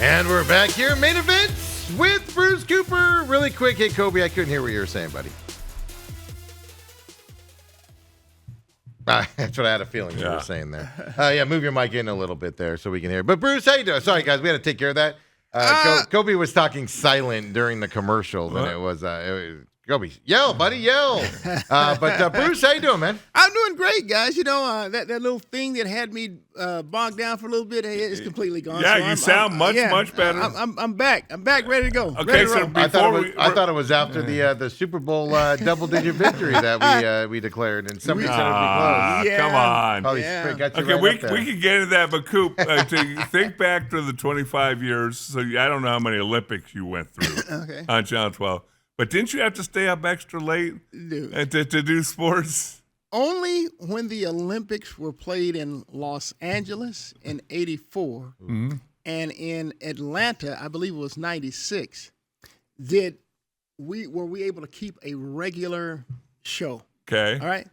And we're back here, main event with Bruce Cooper. Really quick, hey Kobe, I couldn't hear what you were saying, buddy. That's what I had a feeling you were saying there. Move your mic in a little bit there so we can hear. But Bruce, how you doing? Sorry, guys, we had to take care of that. Kobe was talking silent during the commercial, and it was Kobe, yell, buddy, yell. But Bruce, how you doing, man? I'm doing great, guys. You know, that little thing that had me bogged down for a little bit is completely gone. Yeah, so you sound much better. I'm back. I'm back, ready to go. Okay, ready to so roll. I thought it was after the Super Bowl double-digit victory that we declared, and somebody said it would be close. Yeah. Come on. Probably got you right we up there. can get into that, but Coop, to think back to the 25 years, so I don't know how many Olympics you went through on Channel 12, but didn't you have to stay up extra late to do sports? Only when the Olympics were played in Los Angeles in '84 and in Atlanta, I believe it was '96, were we able to keep a regular show. Okay. All right.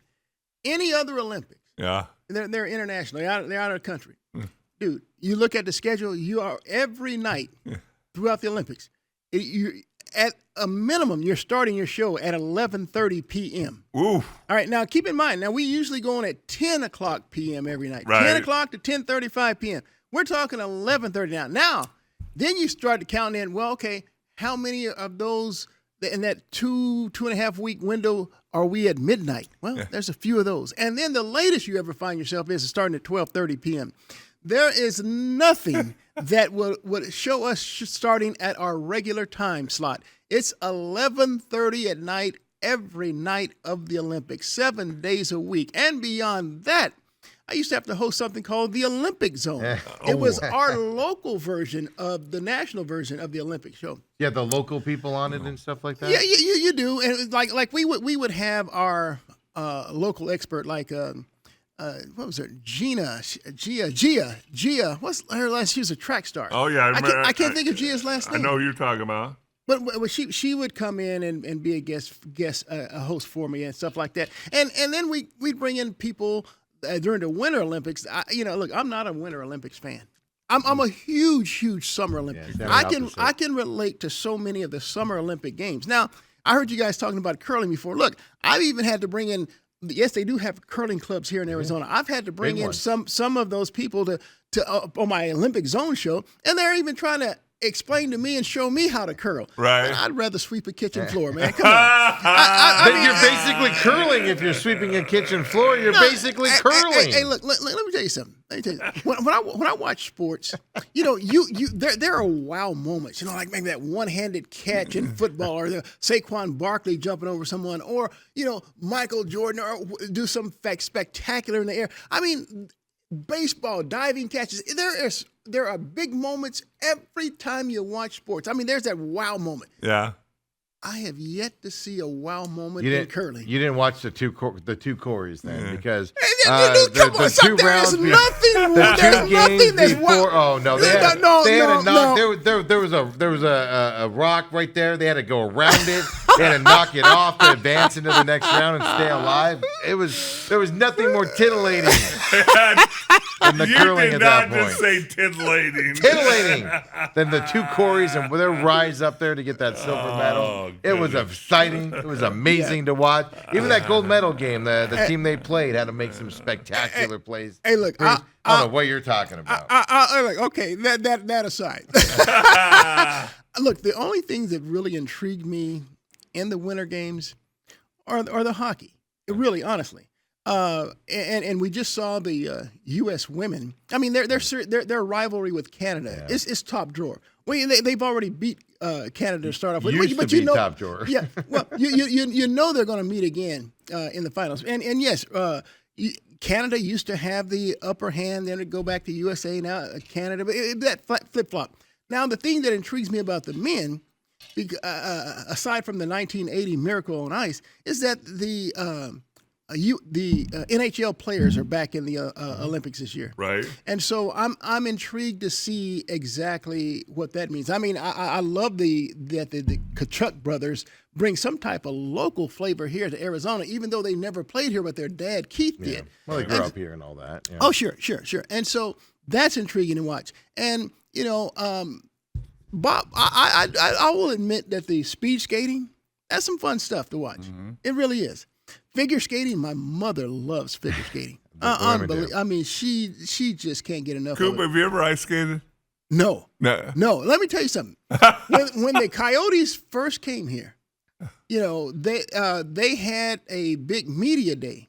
Any other Olympics? Yeah. They're international. They're out of the country. Dude, you look at the schedule. You are every night throughout the Olympics. At a minimum, you're starting your show at 11:30 p.m. Ooh. All right. Now, keep in mind. Now, we usually go on at 10 o'clock p.m. every night. Right. 10 o'clock to 10:35 p.m. We're talking 11:30 now. Now, then you start to count in. Well, okay, how many of those in that 2.5 week window are we at midnight? Well, there's a few of those. And then the latest you ever find yourself is starting at 12:30 p.m. There is nothing that would show us starting at our regular time slot. It's 11:30 at night every night of the Olympics, 7 days a week. And beyond that, I used to have to host something called the Olympic Zone. It was our local version of the national version of the Olympic show. Yeah, the local people on it and stuff like that. Yeah, you do. And like we would have our local expert like what was it? Gia. What's her last? She was a track star. Oh yeah, I can't think of Gia's last name. I know who you're talking about. But she would come in and be a guest a host for me and stuff like that. And then we'd bring in people during the Winter Olympics. Look, I'm not a Winter Olympics fan. I'm a huge Summer Olympics. I can relate to so many of the Summer Olympic games. Now, I heard you guys talking about curling before. Look, I've even had to bring in. Yes, they do have curling clubs here in Arizona. I've had to bring in some of those people to on my Olympic Zone show, and they're even trying to explain to me and show me how to curl. Right. Man, I'd rather sweep a kitchen floor, man. Come on. But you're basically curling if you're sweeping a kitchen floor. You're basically curling. Hey, look, let me tell you something. When I watch sports, there are wow moments. Like maybe that one-handed catch in football, or the Saquon Barkley jumping over someone, or Michael Jordan, or do some spectacular in the air. I mean, baseball, diving catches. There are big moments every time you watch sports. I mean, there's that wow moment. Yeah. I have yet to see a wow moment in curling. You didn't watch the two Corys then, because come on, the two rounds, there's nothing that's wow. Oh no, they had a knock. There was a rock right there. They had to go around it. They had to knock it off to advance into the next round and stay alive. There was nothing more titillating than the curling at that point. You did not just say titillating. Titillating than the two Corys and their rise up there to get that silver medal. It was exciting. It was amazing to watch. Even that gold medal game, the team they played had to make some spectacular plays. Hey, look, I don't know what you're talking about. Okay, that aside. Look, the only things that really intrigued me in the Winter Games are the hockey. Really, honestly. And we just saw the U.S. women. I mean, their rivalry with Canada is top drawer. Well, they've already beat Canada to start off with. Used to be top drawer. Yeah. Well, you know they're going to meet again in the finals. And yes, Canada used to have the upper hand. Then it'd go back to USA. Now Canada, but that flip flop. Now the thing that intrigues me about the men, aside from the 1980 Miracle on Ice, is that the NHL players are back in the Olympics this year, right? And so I'm intrigued to see exactly what that means. I mean, I love that the Tkachuk brothers bring some type of local flavor here to Arizona, even though they never played here, but their dad Keith did. Well, they grew up here and all that. Yeah. Oh, sure. And so that's intriguing to watch. And Bob, I will admit that the speed skating, that's some fun stuff to watch. It really is. Figure skating, my mother loves figure skating. Unbelievable. I mean, she just can't get enough Coop, of it. have you ever ice skated? No. No. Let me tell you something. when the Coyotes first came here, they had a big media day,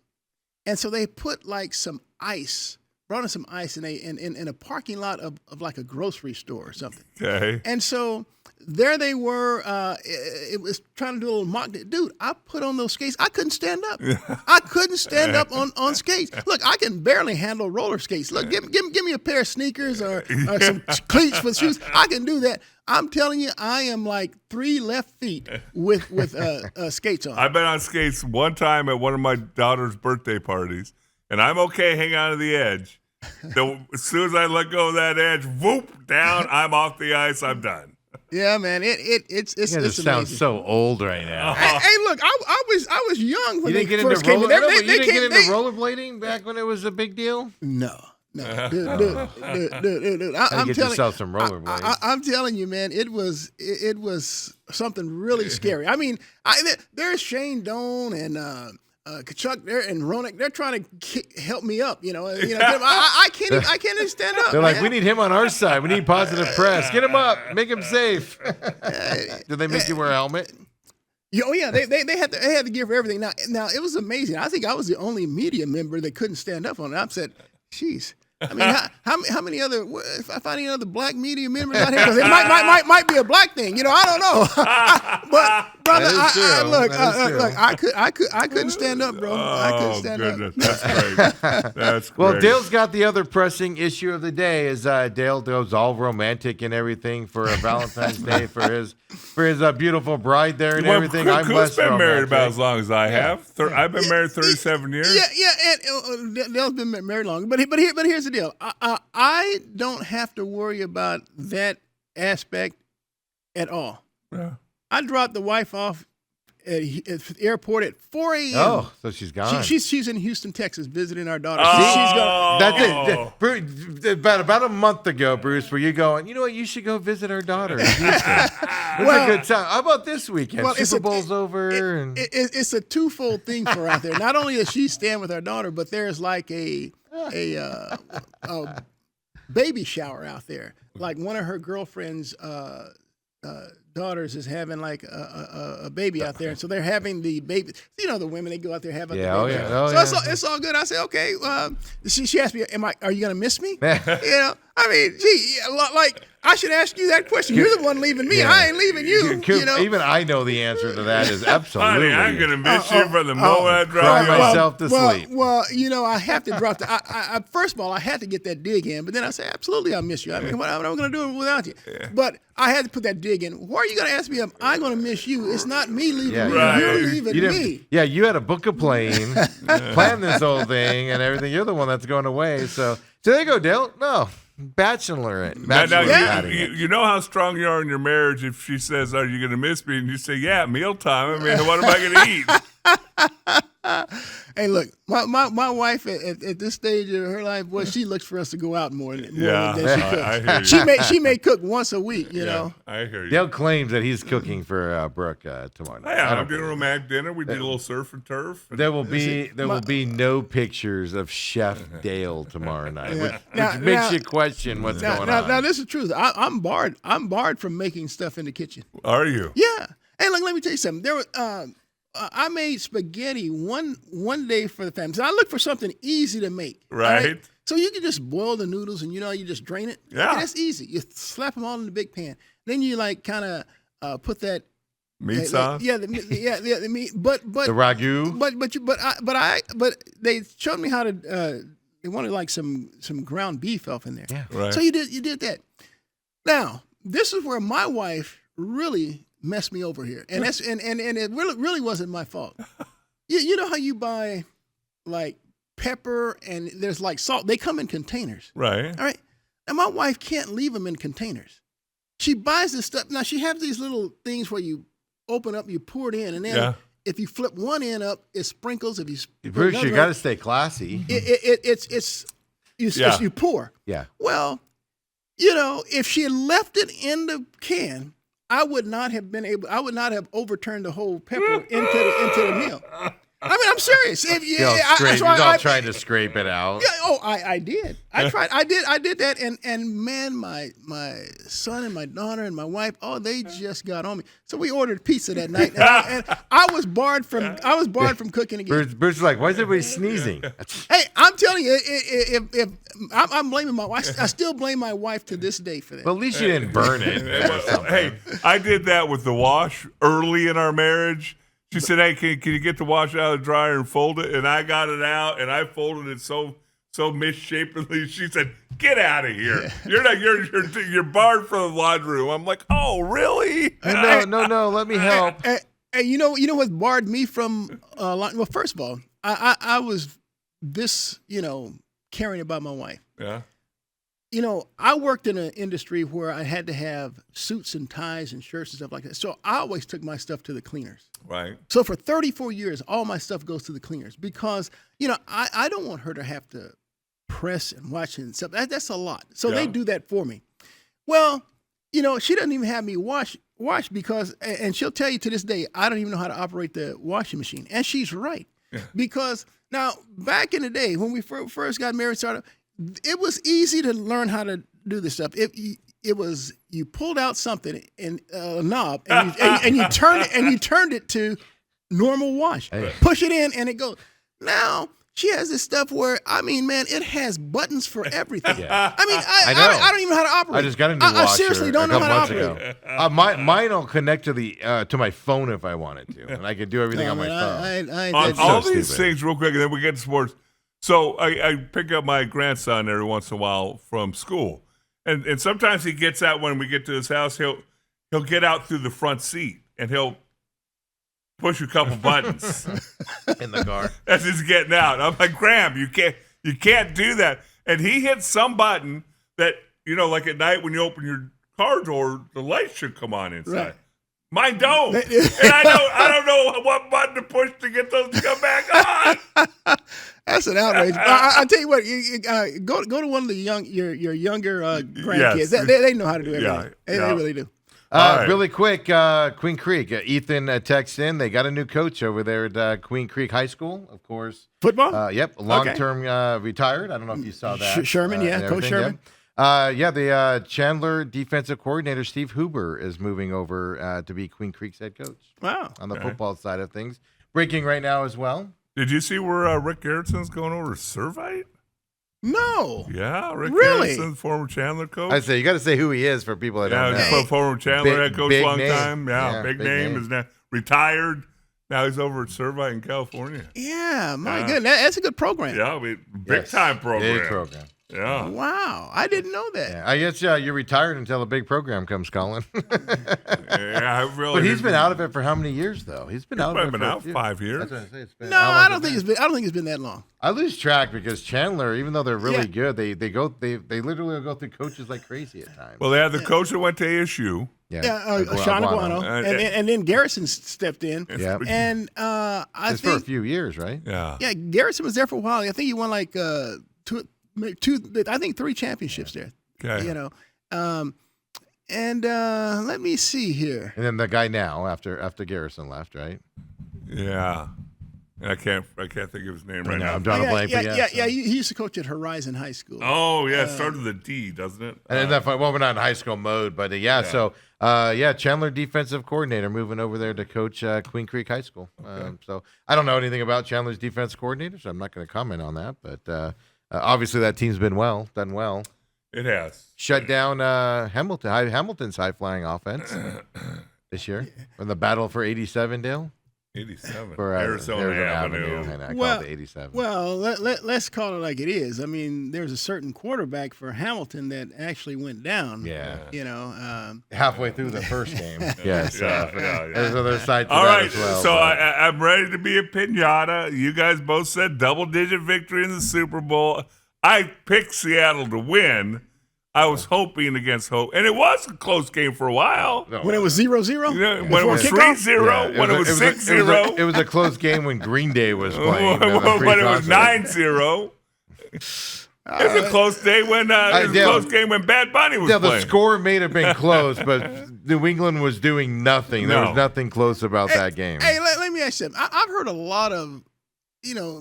and so they put like some ice, brought in some ice in a parking lot of like a grocery store or something. Okay. And so there they were. It was trying to do a little mock. Dude, I put on those skates. I couldn't stand up. I couldn't stand up on skates. Look, I can barely handle roller skates. Look, give me a pair of sneakers or some cleats for shoes. I can do that. I'm telling you, I am like 3 left feet with skates on. I've been on skates one time at one of my daughter's birthday parties, and I'm okay hanging on to the edge. As soon as I let go of that edge, whoop, down, I'm off the ice, I'm done. Yeah, man, it's You guys amazing. sound so old right now. Hey, look, I was young when You they didn't get into first came in. you didn't get into rollerblading back when it was a big deal? No, dude. I'm get telling yourself some rollerblades. I'm telling you, man, it was something really scary. I mean, there's Shane Doan and Kachuk there and Roenick. They're trying to help me up. I can't even stand up. They're like, man. we need him on our side. We need positive press. Get him up. Make him safe. Did they make you wear a helmet? Oh yeah, they had to give her everything. Now it was amazing. I think I was the only media member that couldn't stand up on it. I said, "Jeez." I mean, how many other? If I find any other black media members out here, because it might be a black thing, I don't know. But brother, look, I couldn't stand up, bro. I couldn't stand up. That's great. That's great. Well, Dale's got the other pressing issue of the day. Is Dale goes all romantic and everything for Valentine's Day for his beautiful bride there and everything. I'm Coop's less been married romantic. about as long as I have. I've been married 37 years. Yeah, and Dale's been married long, but here's the deal. I don't have to worry about that aspect at all. Yeah. I dropped the wife off at the airport at 4 a.m. Oh, so she's gone. She's in Houston, Texas, visiting our daughter. Oh. She's gone. That's it. About a month ago, Bruce, were you going, you know what, you should go visit our daughter in Houston. It's a good time. How about this weekend? Super Bowl's over. It's a twofold thing for her out there. Not only does she stand with our daughter, but there's like a baby shower out there. Like one of her girlfriend's daughters is having like a baby out there, and so they're having the baby. The women, they go out there having the baby. It's all good. I say, okay. She asked me, are you gonna miss me? I mean, gee, like I should ask you that question. You're the one leaving me. I ain't leaving you. Even I know the answer to that is absolutely. Honey, I'm gonna miss you from the moment I Cry drive you myself to sleep. Well, I have to drop I first of all, I had to get that dig in, but then I say, absolutely, I miss you. I mean, what am I going to do without you? Yeah. But I had to put that dig in. Why are you going to ask me if I'm going to miss you? It's not me leaving you. Right. You're leaving me. Yeah, you had to book a plane, plan this whole thing and everything. You're the one that's going away. So there you go, Dale. No. Bachelor. You know how strong you are in your marriage if she says, are you going to miss me? And you say, yeah, mealtime. I mean, what am I going to eat? Hey, look, my wife at this stage of her life, she looks for us to go out more than she cooks. I hear you. She may cook once a week, I hear you. Dale claims that he's cooking for Brooke tomorrow night. Yeah, I'm doing a romantic dinner. We did a little surf and turf. There will be no pictures of Chef Dale tomorrow night, which makes you question what's going on. Now, this is true. I'm barred from making stuff in the kitchen. Are you? Yeah. Hey, look, let me tell you something. There was I made spaghetti one day for the family. So I look for something easy to make. Right. So you can just boil the noodles and you just drain it. Yeah. Okay, that's easy. You slap them all in the big pan. Then you like kind of put that meat sauce. The meat. But the ragu. But they showed me how to. They wanted like some ground beef off in there. Yeah. Right. So you did that. Now this is where my wife really messed me over here, and that's and it really wasn't my fault. You know how you buy like pepper and there's like salt. They come in containers, right? All right. And my wife can't leave them in containers. She buys this stuff. Now she has these little things where you open up, you pour it in, and then if you flip one end up, it sprinkles. If you Bruce, you got to stay classy. You pour. Yeah. Well, if she had left it in the can, I would not have overturned the whole pepper into the meal. I mean, I'm serious. If you, He's all trying to scrape it out. Yeah, I did. I tried. I did that, and man, my son and my daughter and my wife, they just got on me. So we ordered pizza that night, and I was barred from cooking again. Bruce is like, why is everybody sneezing? Hey, I'm telling you, if I'm blaming my wife, I still blame my wife to this day for that. Well, at least you didn't burn it. Or something. Hey, I did that with the wash early in our marriage. She said, "Hey, can you get the wash out of the dryer and fold it?" And I got it out, and I folded it so misshapenly. She said, "Get out of here! You're barred from the laundry room." I'm like, "Oh, really?" No. Let me help. And you know what barred me from? Well, first of all, I was this caring about my wife. Yeah. I worked in an industry where I had to have suits and ties and shirts and stuff like that. So I always took my stuff to the cleaners. Right. So for 34 years, all my stuff goes to the cleaners because, I don't want her to have to press and wash and stuff. That's a lot. So they do that for me. Well, she doesn't even have me wash because, and she'll tell you to this day, I don't even know how to operate the washing machine. And she's right. Yeah. Because now, back in the day when we first got married, it was easy to learn how to do this stuff. It was you pulled out something and a knob and you turned it to normal wash. Hey. Push it in and it goes. Now she has this stuff where it has buttons for everything. Yeah. I don't even know how to operate. I just got a new washer. I seriously don't know how to operate. Mine will connect to my phone if I wanted to, and I can do everything on my phone. All these things real quick, and then we get to sports. So I pick up my grandson every once in a while from school, and sometimes he gets out when we get to his house. He'll get out through the front seat and he'll push a couple buttons in the car as he's getting out. I'm like, Graham, you can't do that. And he hits some button that like at night when you open your car door, the light should come on inside. Right. Mine don't, and I don't know what button to push to get those to come back on. That's an outrage. I tell you what, go to one of the your younger grandkids. Yes. They know how to do everything. They really do. Right. Really quick, Queen Creek. Ethan texts in. They got a new coach over there at Queen Creek High School, of course. Football? Yep, long-term retired. I don't know if you saw that. Sherman, Coach Sherman. The Chandler defensive coordinator, Steve Huber, is moving over to be Queen Creek's head coach. Wow. On the football side of things. Breaking right now as well. Did you see where Rick Garrettson's going over to Servite? No. Yeah, Rick really? Garretson, former Chandler coach. I say you got to say who he is for people that don't know. Yeah, former Chandler head coach, long name. time. Yeah, big name. Is now retired. Now he's over at Servite in California. Yeah, my goodness, that's a good program. Yeah, big time program. Big program. Yeah. Wow, I didn't know that. Yeah, I guess you're retired until a big program comes, Colin. Yeah, I really. But he's been out of it for how many years, though? He's been out of it for 5 years. That's what I say. It's been I don't think it's been that long. I lose track because Chandler, even though they're really good, they literally go through coaches like crazy at times. Well, they had the coach that went to ASU. Sean Aguano, and then Garrison stepped in. Yeah, and I think for a few years, right? Yeah, Garrison was there for a while. I think he won like two, I think 3 championships there. Okay, and let me see here. And then the guy now after Garrison left, right? Yeah. And I can't think of his name right now. I'm drawing a blank. He used to coach at Horizon High School. Oh yeah, it started with a D, doesn't it? And we're not in high school mode, but So Chandler defensive coordinator moving over there to coach Queen Creek High School. Okay. So I don't know anything about Chandler's defensive coordinator, so I'm not going to comment on that. But obviously that team's been done well. It has shut down Hamilton's high flying offense this year in the battle for 87, Dale. 87 for Arizona Avenue. And I call it 87. Well, let's call it like it is. I mean, there's a certain quarterback for Hamilton that actually went down. Yeah. Halfway through the first game. Yes. There's other sides to All that right. as well. So I'm ready to be a pinata. You guys both said double-digit victory in the Super Bowl. I picked Seattle to win. I was hoping against hope. And it was a close game for a while. No. When it was 0-0? When it was 3-0. When it was 6-0. It was a close game when Green Day was playing. When it was 9-0. It was a close day when it was a close game when Bad Bunny was the playing. score may have been close, but New England was doing nothing. There was nothing close about that game. Hey, let me ask you something. I've heard a lot of,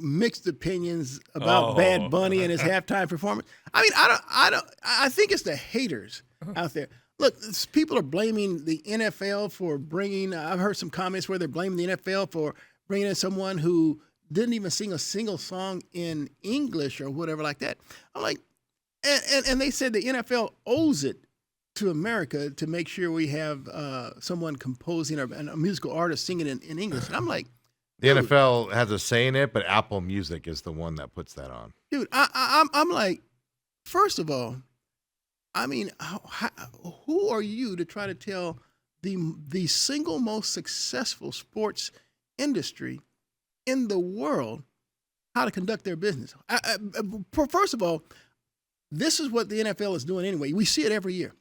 mixed opinions about Bad Bunny and his halftime performance. I mean, I think it's the haters out there. Look, people are blaming the NFL for bringing. I've heard some comments where they're blaming the NFL for bringing in someone who didn't even sing a single song in English or whatever like that. I'm like, and they said the NFL owes it to America to make sure we have someone composing or a musical artist singing in English. And I'm like, the NFL has a say in it, but Apple Music is the one that puts that on. Dude, I'm like, first of all, I mean, who are you to try to tell the single most successful sports industry in the world how to conduct their business? First of all, this is what the NFL is doing anyway. We see it every year.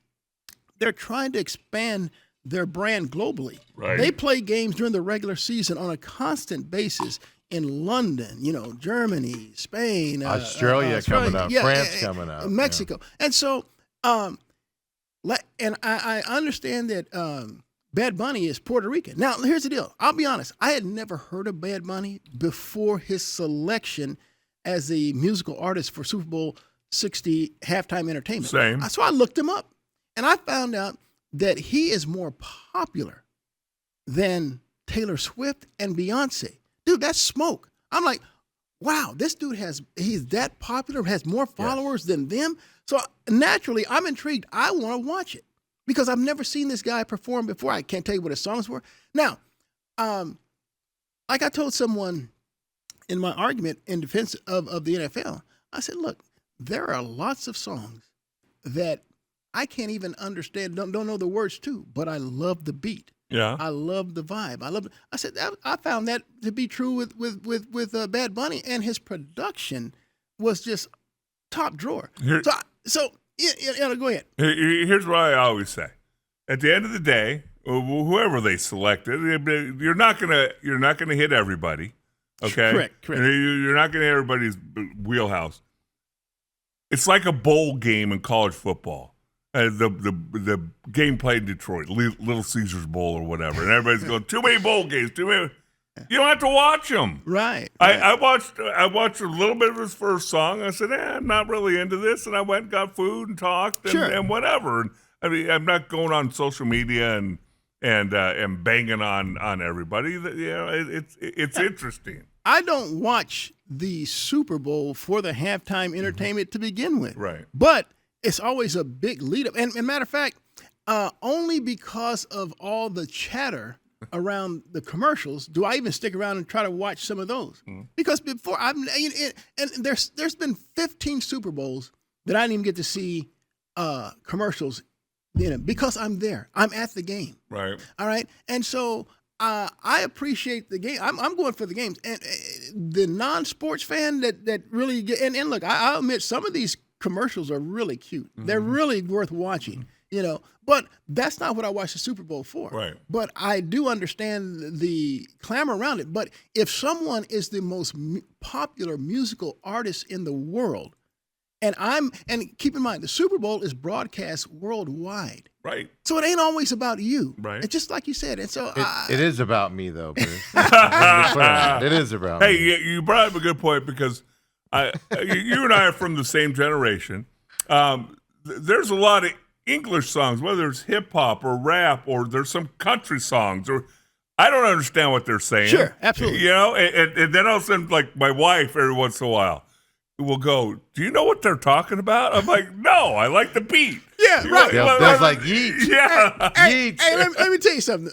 They're trying to expand their brand globally. Right. They play games during the regular season on a constant basis in London, Germany, Spain, Australia coming up, France coming up, Mexico. Yeah. And so, and I understand that Bad Bunny is Puerto Rican. Now, here's the deal. I'll be honest. I had never heard of Bad Bunny before his selection as the musical artist for Super Bowl 60 halftime entertainment. Same. So I looked him up, and I found out that he is more popular than Taylor Swift and Beyonce. Dude, that's smoke. I'm like, wow, this dude he's that popular, has more followers than them. So naturally, I'm intrigued. I want to watch it because I've never seen this guy perform before. I can't tell you what his songs were. Now, like I told someone in my argument in defense of the NFL, I said, look, there are lots of songs that I can't even understand, don't know the words to, but I love the beat. Yeah, I love the vibe. I said I found that to be true with Bad Bunny, and his production was just top drawer. So go ahead. Here's what I always say: at the end of the day, whoever they selected, you're not gonna hit everybody. Okay, correct. You're not gonna hit everybody's wheelhouse. It's like a bowl game in college football. The game played in Detroit, Little Caesars Bowl or whatever, and everybody's going, too many bowl games, too many. You don't have to watch them. Right. I watched a little bit of his first song. I said, I'm not really into this, and I went and got food and talked and whatever. And I mean, I'm not going on social media and banging on everybody. It's interesting. I don't watch the Super Bowl for the halftime entertainment to begin with. Right. But it's always a big lead up. And matter of fact, only because of all the chatter around the commercials do I even stick around and try to watch some of those. Because before there's been 15 Super Bowls that I didn't even get to see commercials in it because I'm there. I'm at the game. Right. All right. And so I appreciate the game. I'm going for the games. And the non-sports fan that really get and look, I'll admit some of these commercials are really cute. They're really worth watching, But that's not what I watch the Super Bowl for. Right. But I do understand the clamor around it. But if someone is the most popular musical artist in the world, and keep in mind, the Super Bowl is broadcast worldwide. Right. So it ain't always about you. Right. it's just like you said. And so it is about me, though, Bruce. It is about me. Hey, you brought up a good point because you and I are from the same generation. There's a lot of English songs, whether it's hip hop or rap or there's some country songs, or I don't understand what they're saying. Sure, absolutely. And then all of a sudden, like my wife, every once in a while, will go, "Do you know what they're talking about?" I'm like, "No, I like the beat." Yeah, right. Yeah, there's like yeet. Yeah. Hey, let me tell you something.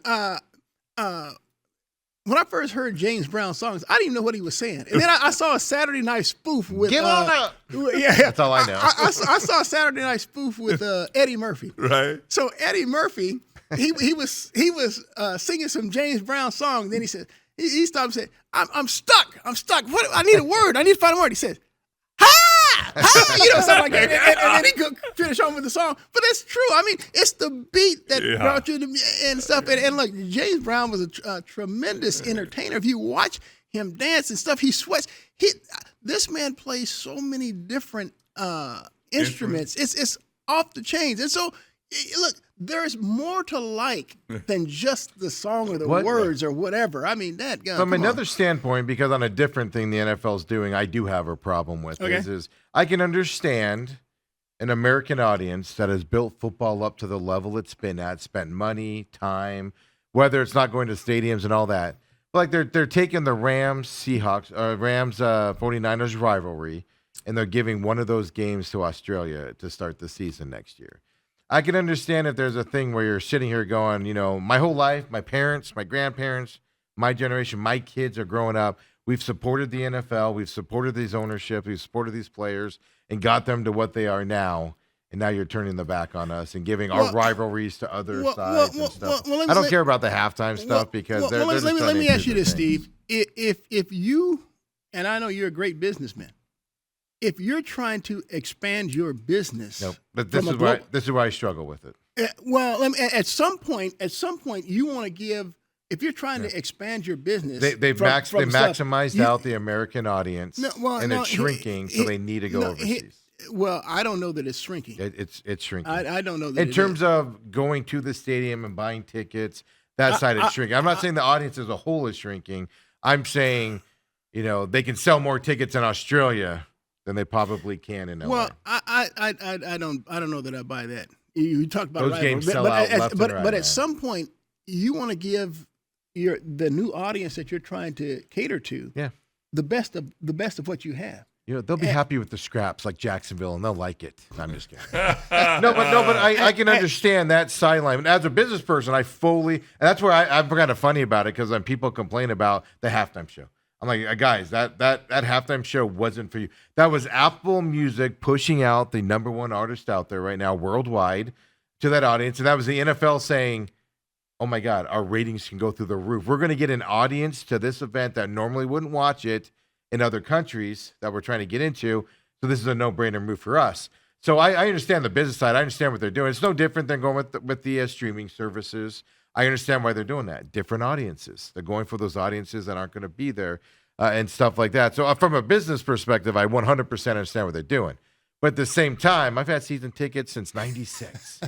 When I first heard James Brown songs, I didn't even know what he was saying. And then I saw a Saturday Night spoof with... Get on up! Yeah. That's all I know. I saw a Saturday Night spoof with Eddie Murphy. Right. So Eddie Murphy, he was singing some James Brown song. Then he said, he stopped and said, I'm stuck. What? I need a word. I need to find a word. He said, something like that. And then he could finish on with the song. But it's true. I mean, it's the beat that brought you to and stuff. And look, James Brown was a tremendous entertainer. If you watch him dance and stuff, he sweats. This man plays so many different instruments. It's off the chains. And so, look, there's more to like than just the song or the words or whatever. I mean, that guy. From another standpoint, because on a different thing the NFL's doing, I do have a problem with is I can understand an American audience that has built football up to the level it's been at, spent money, time, whether it's not going to stadiums and all that. But like they're taking the Rams 49ers rivalry, and they're giving one of those games to Australia to start the season next year. I can understand if there's a thing where you're sitting here going, you know, my whole life, my parents, my grandparents, my generation, my kids are growing up. We've supported the NFL. We've supported these ownership. We've supported these players and got them to what they are now. And now you're turning the back on us and giving our rivalries to other sides and stuff. I don't care about the halftime stuff because they're just let me ask you this, Steve. If you, and I know you're a great businessman, if you're trying to expand your business, but this is why I struggle with it. At some point, you want to give. If you're trying to expand your business, they maximized out the American audience, and it's shrinking, so they need to go overseas. Well, I don't know that it's shrinking. It's shrinking. I don't know that in terms of going to the stadium and buying tickets, that side is shrinking. I'm not saying the audience as a whole is shrinking. I'm saying, you know, they can sell more tickets in Australia than they probably can in LA. Well, I don't know that I buy that. You talk about those games sell out left and right. But at some point, you want to give the new audience that you're trying to cater to, the best of what you have. You know, they'll be happy with the scraps like Jacksonville, and they'll like it. I'm just kidding. No, but I can understand that sideline. And as a business person, and that's where I'm kind of funny about it, because when people complain about the halftime show, I'm like, guys, that halftime show wasn't for you. That was Apple Music pushing out the number one artist out there right now worldwide to that audience, and that was the NFL saying, oh my God, our ratings can go through the roof. We're going to get an audience to this event that normally wouldn't watch it in other countries that we're trying to get into. So this is a no-brainer move for us. So I understand the business side. I understand what they're doing. It's no different than going with the streaming services. I understand why they're doing that. Different audiences. They're going for those audiences that aren't going to be there and stuff like that. So from a business perspective, I 100% understand what they're doing. But at the same time, I've had season tickets since 96.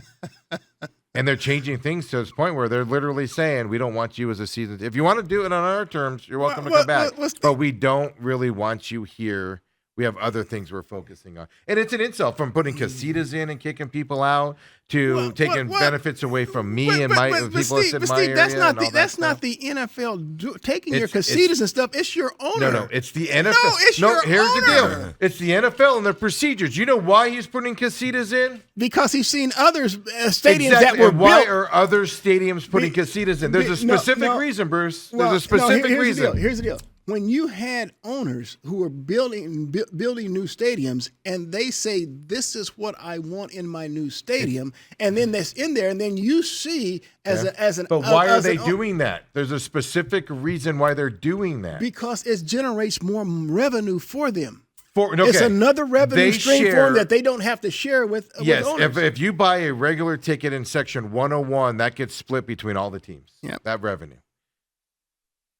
And they're changing things to this point where they're literally saying, we don't want you as a season. If you want to do it on our terms, you're welcome to come back. But we don't really want you here. We have other things we're focusing on. And it's an insult from putting casitas in and kicking people out to taking benefits away from me and my people that sit in my area. That's not the NFL taking your casitas and stuff. It's your owner. No, it's the NFL. Here's the deal. It's the NFL and their procedures. You know why he's putting casitas in? Because he's seen other stadiums that were built. Why are other stadiums putting casitas in? There's a specific reason, Bruce. There's a specific reason. Here's the deal. When you had owners who were building new stadiums, and they say, this is what I want in my new stadium, and then that's in there, and then you see as an. But why are they doing that? There's a specific reason why they're doing that. Because it generates more revenue for them. It's another revenue stream for them that they don't have to share with owners. If you buy a regular ticket in Section 101, that gets split between all the teams. That revenue.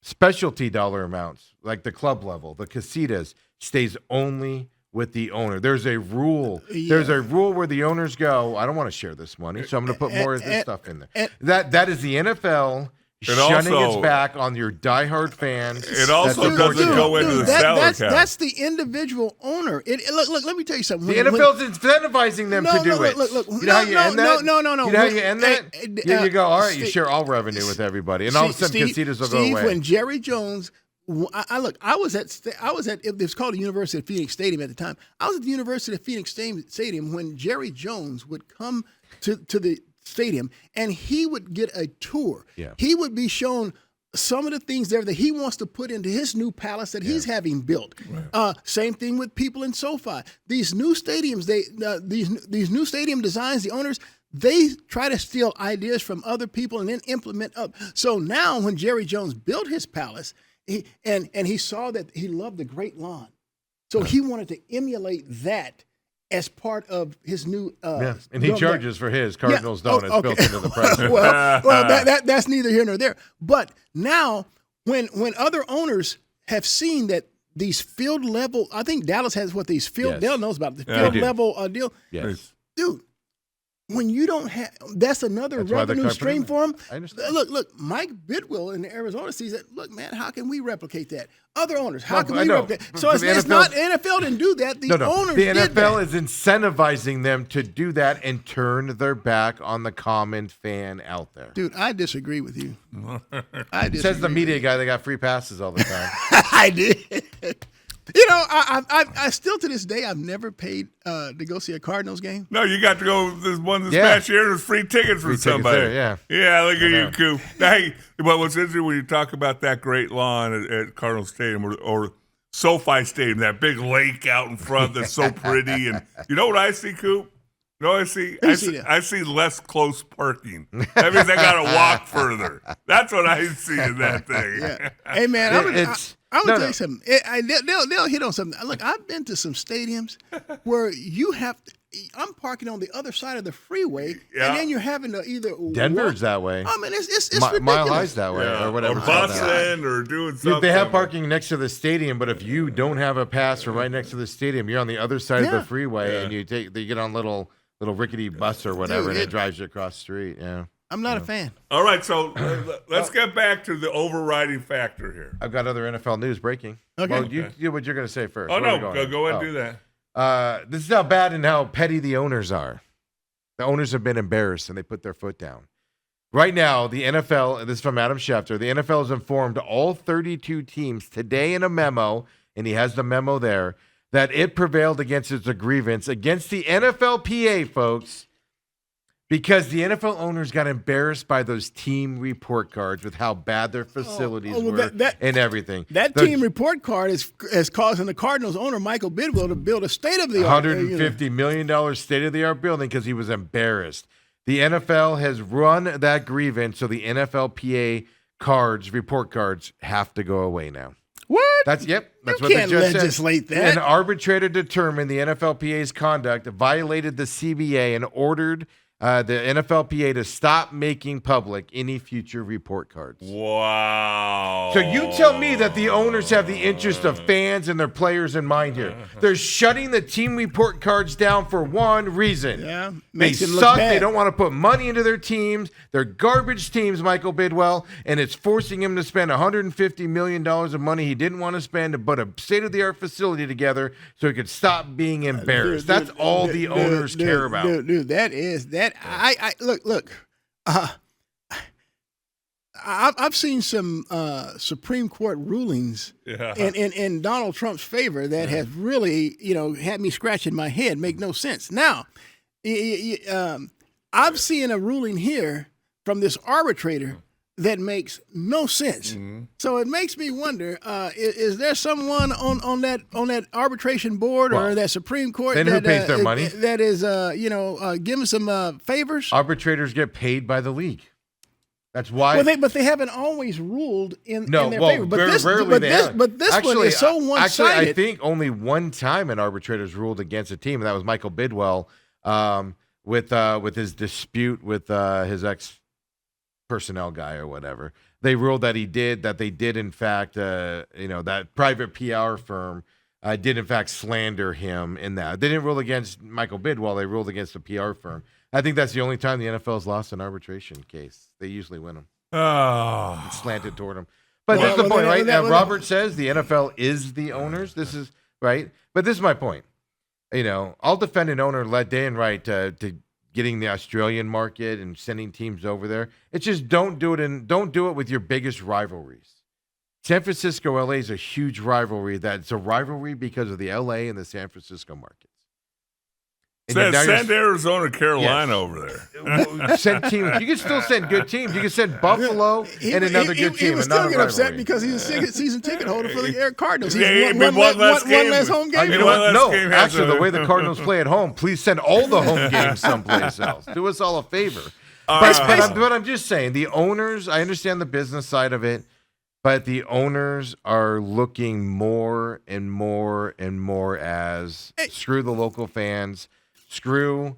Specialty dollar amounts, like the club level, the casitas, stays only with the owner. There's a rule. There's a rule where the owners go, I don't want to share this money, so I'm going to put more of this stuff in there. That is the NFL shunning its back on your diehard fans. It also doesn't go into the salary cap. That's the individual owner. Look, let me tell you something. The NFL's incentivizing them to do it. Look, you know how you end that? No. You know how you end that? You go, all right, you share all revenue with everybody. And all of a sudden, casitas will go away. When Jerry Jones... I was at it was called the University of Phoenix Stadium at the time. I was at the University of Phoenix Stadium when Jerry Jones would come to the stadium and he would get a tour. He would be shown some of the things there that he wants to put into his new palace that he's having built. Right. Same thing with people in SoFi. These new stadiums, these new stadium designs, the owners, they try to steal ideas from other people and then implement up. So now when Jerry Jones built his palace, he saw that he loved the Great Lawn. So he wanted to emulate that as part of his new and he charges for his. Cardinals don't. It's built into the price. well, that's neither here nor there. But now when other owners have seen that these field level. I think Dallas has what these field. Yes. Dale knows about the Yeah, field they do. level deal. Yes. Dude. When you don't have, that's another That's why they're revenue cutting stream it. for them. I understand. Look, Mike Bidwell in Arizona sees that. Look, man, how can we replicate that? Other owners, how No, can I we know. replicate? But So for it's, the it's NFL not NFL didn't do that. The owners The did NFL that. is incentivizing them to do that and turn their back on the common fan out there. Dude, I disagree with you. I disagree. Says the media guy that got free passes all the time. I did. You know, I still to this day I've never paid to go see a Cardinals game. No, you got to go this Yeah. past year. There's free tickets from tickets somebody. there, yeah. Yeah, look at know. you, Coop. Hey, but what's interesting when you talk about that great lawn at Cardinal Stadium or SoFi Stadium, that big lake out in front that's so pretty. And you know what I see, Coop? You know what I see? I see less close parking. That means I got to walk further. That's what I see in that thing. Yeah. Hey man, I'm gonna tell you something. They'll hit on something. Look, I've been to some stadiums where you have. I'm parking on the other side of the freeway, Yeah. and then you're having to either Denver's walk. that way. I mean, it's ridiculous. Mile High's that way, Yeah, or whatever. Or it's called now. busing or doing something. They have parking next to the stadium, but if you don't have a pass for right next to the stadium, you're on the other side of Yeah. the freeway, Yeah. and you get on little rickety bus or whatever, Dude, and it drives you across the street. Yeah, I'm not a fan. All right, so let's get back to the overriding factor here. I've got other NFL news breaking. Okay. Well, you do what you're going to say first. Oh, Where are no, we going? go ahead and do that. This is how bad and how petty the owners are. The owners have been embarrassed, and they put their foot down. Right now, the NFL, this is from Adam Schefter, the NFL has informed all 32 teams today in a memo, and he has the memo there, that it prevailed against its grievance against the NFLPA, folks, because the NFL owners got embarrassed by those team report cards with how bad their facilities well, were that- and everything. That The team report card is causing the Cardinals owner Michael Bidwell to build a state-of-the-art $150 million state-of-the-art building because he was embarrassed. The NFL has run that grievance, so the NFLPA report cards, have to go away now. What? That's You what they can't just legislate said. that. An arbitrator determined the NFLPA's conduct violated the CBA and ordered the NFLPA to stop making public any future report cards. Wow. So you tell me that the owners have the interest of fans and their players in mind here. They're shutting the team report cards down for one reason. Yeah, They makes it look suck. bad. They don't want to put money into their teams. They're garbage teams, Michael Bidwell, and it's forcing him to spend $150 million of money he didn't want to spend to put a state-of-the-art facility together so he could stop being embarrassed. That's all the owners care about. Dude, that is that. I look. I've seen some Supreme Court rulings in Donald Trump's favor that has really, had me scratching my head. Make no sense. Now, I've seen a ruling here from this arbitrator that makes no sense. Mm-hmm. So it makes me wonder: is there someone on that arbitration board or that Supreme Court then who pays their money? that is giving some favors? Arbitrators get paid by the league. That's why. Well, but they haven't always ruled in their favor. But very this, rarely but they this, have. but this one is so one-sided. Actually, I think only one time an arbitrator's ruled against a team, and that was Michael Bidwell with his dispute with his ex-personnel guy or whatever. They ruled that they did in fact, that private PR firm did in fact slander him in that. They didn't rule against Michael Bidwell. They ruled against the PR firm. I think that's the only time the NFL has lost an arbitration case. They usually win them. Oh. Slanted toward them. But that's the point, right? Robert says the NFL is the owners. This is right. But this is my point. I'll defend an owner led day and right to getting the Australian market and sending teams over there. It's just don't do it with your biggest rivalries. San Francisco, LA is a huge rivalry. That's a rivalry because of the LA and the San Francisco markets. Send Arizona, Carolina over there. Send teams. You can still send good teams. You can send Buffalo and another good team. He was and not still a get upset rivalry. because he's a season ticket holder for the Air Cardinals. He's Yeah, one less home game. You know what? No, actually, the way the Cardinals play at home, please send all the home games someplace else. Do us all a favor. But I'm just saying, the owners, I understand the business side of it, but the owners are looking more and more and more as screw the local fans, screw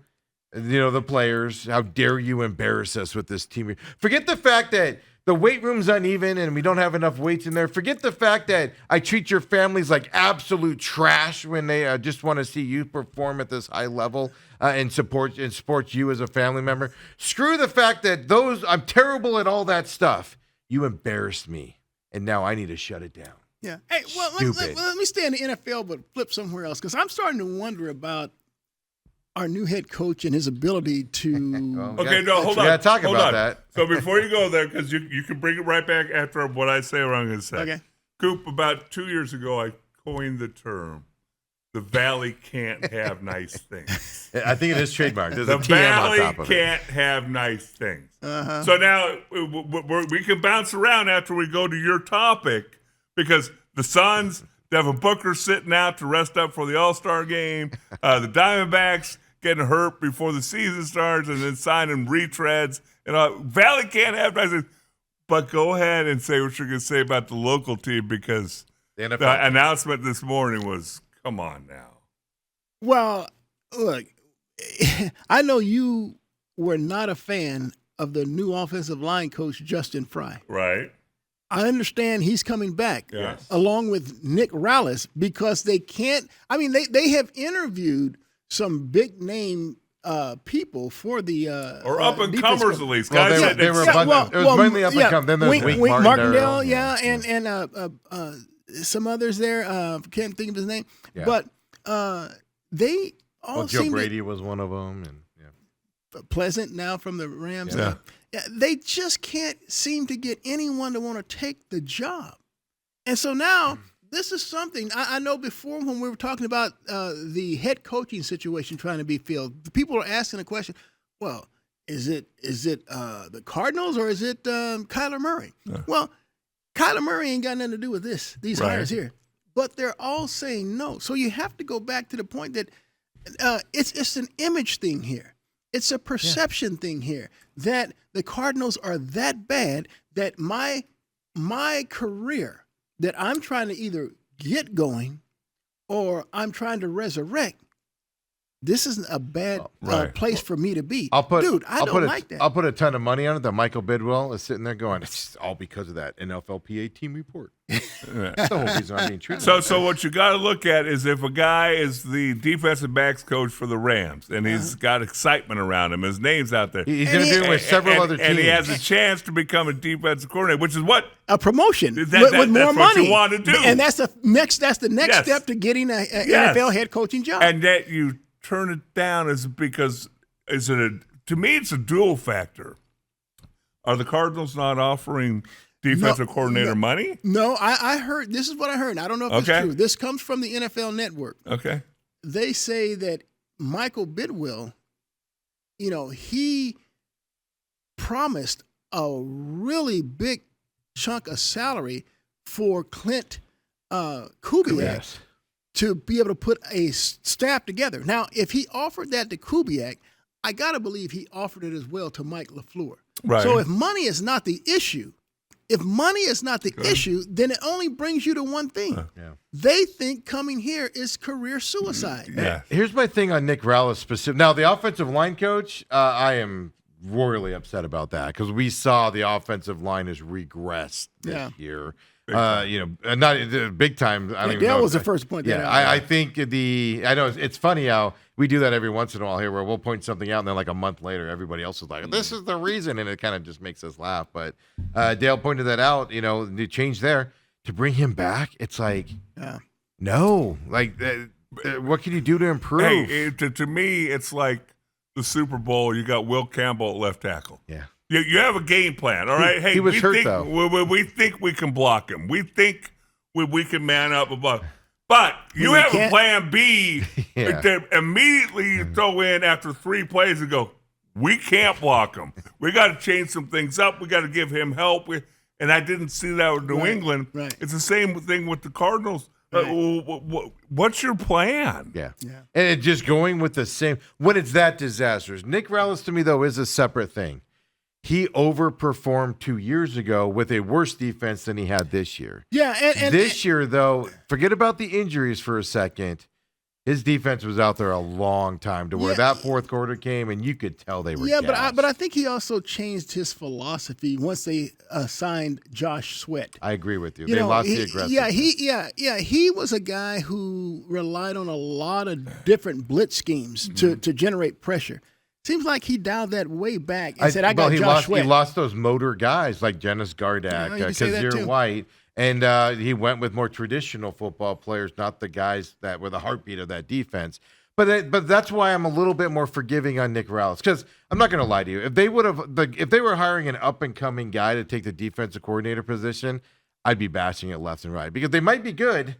the players. How dare you embarrass us with this team? Forget the fact that the weight room's uneven and we don't have enough weights in there. Forget the fact that I treat your families like absolute trash when they just want to see you perform at this high level and support you as a family member. Screw the fact that I'm terrible at all that stuff. You embarrassed me, and now I need to shut it down. Yeah. Hey, well, let me stay in the NFL, but flip somewhere else, because I'm starting to wonder about our new head coach and his ability to. Okay, no, hold on. Yeah, talk about that. So before you go there, because you can bring it right back after what I say or I'm going to say. Okay. Coop, about 2 years ago, I coined the term, the Valley can't have nice things. I think it is trademarked. There's The a TM Valley on top of it. can't have nice things. So now we can bounce around after we go to your topic, because the Suns, Devin Booker sitting out to rest up for the All-Star game, the Diamondbacks getting hurt before the season starts, and then signing retreads. Valley can't have nice things. But go ahead and say what you're going to say about the local team, because the announcement this morning was, come on now. Well, look, I know you were not a fan of the new offensive line coach, Justin Fry. Right. I understand he's coming back, yes, along with Nick Rallis, because they can't. I mean, they have interviewed some big name people for the or up and comers at least. Well, guys, they were it was mainly up and comers. Then there's Wink Martindale, and some others there. Can't think of his name, but they all Joe seem Brady was one of them, and Pleasant now from the Rams. Yeah. They just can't seem to get anyone to want to take the job. And so now this is something I know before when we were talking about the head coaching situation trying to be filled, the people are asking the question, well, is it the Cardinals or is it Kyler Murray? Yeah. Well, Kyler Murray ain't got nothing to do with these hires here. But they're all saying no. So you have to go back to the point that it's an image thing here. It's a perception thing here that the Cardinals are that bad that my career that I'm trying to either get going or I'm trying to resurrect, this isn't a bad place for me to be. I don't like that. I'll put a ton of money on it that Michael Bidwell is sitting there going, it's all because of that NFLPA team report. That's the whole reason I'm being treated. So what you got to look at is if a guy is the defensive backs coach for the Rams and he's got excitement around him, his name's out there. He's interviewing with several other teams. And he has a chance to become a defensive coordinator, which is what? A promotion with more money. What you want to do. And that's the next step to getting an NFL head coaching job. And that you turn it down is because to me it's a dual factor. Are the Cardinals not offering defensive coordinator money? No, I heard, this is what I heard. I don't know if it's true. This comes from the NFL Network. Okay. They say that Michael Bidwell, he promised a really big chunk of salary for Clint Kubiak to be able to put a staff together. Now, if he offered that to Kubiak, I got to believe he offered it as well to Mike LaFleur. Right. So if money is not the issue, then it only brings you to one thing. They think coming here is career suicide. Yeah. Here's my thing on Nick Rallis specific. Now, the offensive line coach, I am royally upset about that because we saw the offensive line has regressed this year. Not big time. I don't even know. That was the first point. I think I know it's funny how we do that every once in a while here, where we'll point something out and then like a month later, everybody else is like, "This is the reason," and it kind of just makes us laugh. But Dale pointed that out. The change there to bring him back. It's like, no, like what can you do to improve? Hey, to me, it's like the Super Bowl. You got Will Campbell at left tackle. Yeah. You have a game plan, all right? He was hurt, though. We think we can block him. We think we can man up above. But you have a plan B that immediately you throw in after 3 plays and go, we can't block him. We got to change some things up. We got to give him help. And I didn't see that with New England. Right. It's the same thing with the Cardinals. What's your plan? Yeah. And it just going with the same – when it's that disastrous. Nick Rallis, to me, though, is a separate thing. He overperformed 2 years ago with a worse defense than he had this year. Yeah, and this year, though, forget about the injuries for a second. His defense was out there a long time to where that fourth quarter came, and you could tell they were gassed. but I think he also changed his philosophy once they signed Josh Sweat. I agree with you. They lost the aggressiveness. He was a guy who relied on a lot of different blitz schemes to generate pressure. Seems like he dialed that way back and said, "I got Josh Sweat." He lost those motor guys like Dennis Gardeck, Kazir White. And he went with more traditional football players, not the guys that were the heartbeat of that defense. But that's why I'm a little bit more forgiving on Nick Rallis, because I'm not going to lie to you. If they were hiring an up and coming guy to take the defensive coordinator position, I'd be bashing it left and right because they might be good,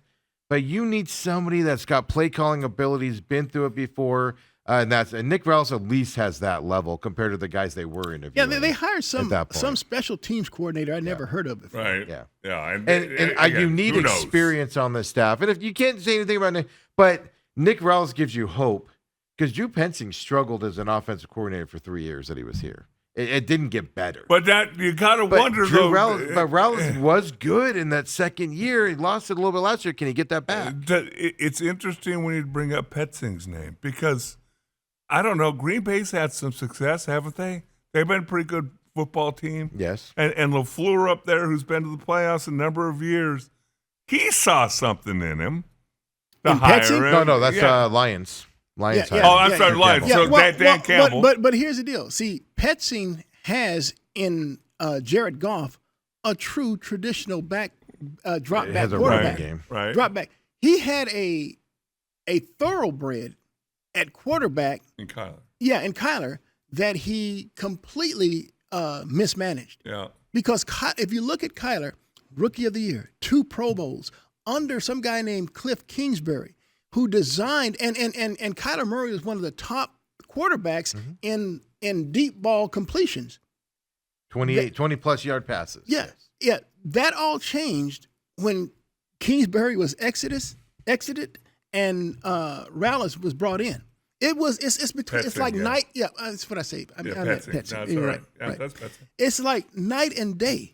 but you need somebody that's got play calling abilities, been through it before. And Nick Rallis at least has that level compared to the guys they were interviewing. Yeah, they hired some special teams coordinator I never heard of before. Right. Yeah. And again, you need experience on the staff. And if you can't say anything about Nick, but Nick Rallis gives you hope because Drew Pensing struggled as an offensive coordinator for 3 years that he was here. It didn't get better. But that you gotta wonder though. Rallis was good in that second year. He lost it a little bit last year. Can he get that back? It's interesting when you bring up Pensing's name because. I don't know. Green Bay's had some success, haven't they? They've been a pretty good football team. Yes. And LaFleur up there, who's been to the playoffs a number of years, he saw something in him. In Pensing? No, that's Lions. Lions. I'm sorry, Lions. So Dan Campbell. But here's the deal. See, Pensing has in Jared Goff a true traditional drop back quarterback. Game. Right. Drop back. He had a thoroughbred at quarterback in Kyler. Yeah, in Kyler, that he completely mismanaged. Yeah. Because if you look at Kyler, Rookie of the Year, 2 Pro Bowls, under some guy named Cliff Kingsbury, who designed, and Kyler Murray was one of the top quarterbacks in deep ball completions. 20-plus yard passes. Yeah, yeah. That all changed when Kingsbury was exited and Rallis was brought in. It's between. It's like night. Yeah, that's what I say. I meant Pensing. You're right. Yeah, that's Pensing. It's like night and day.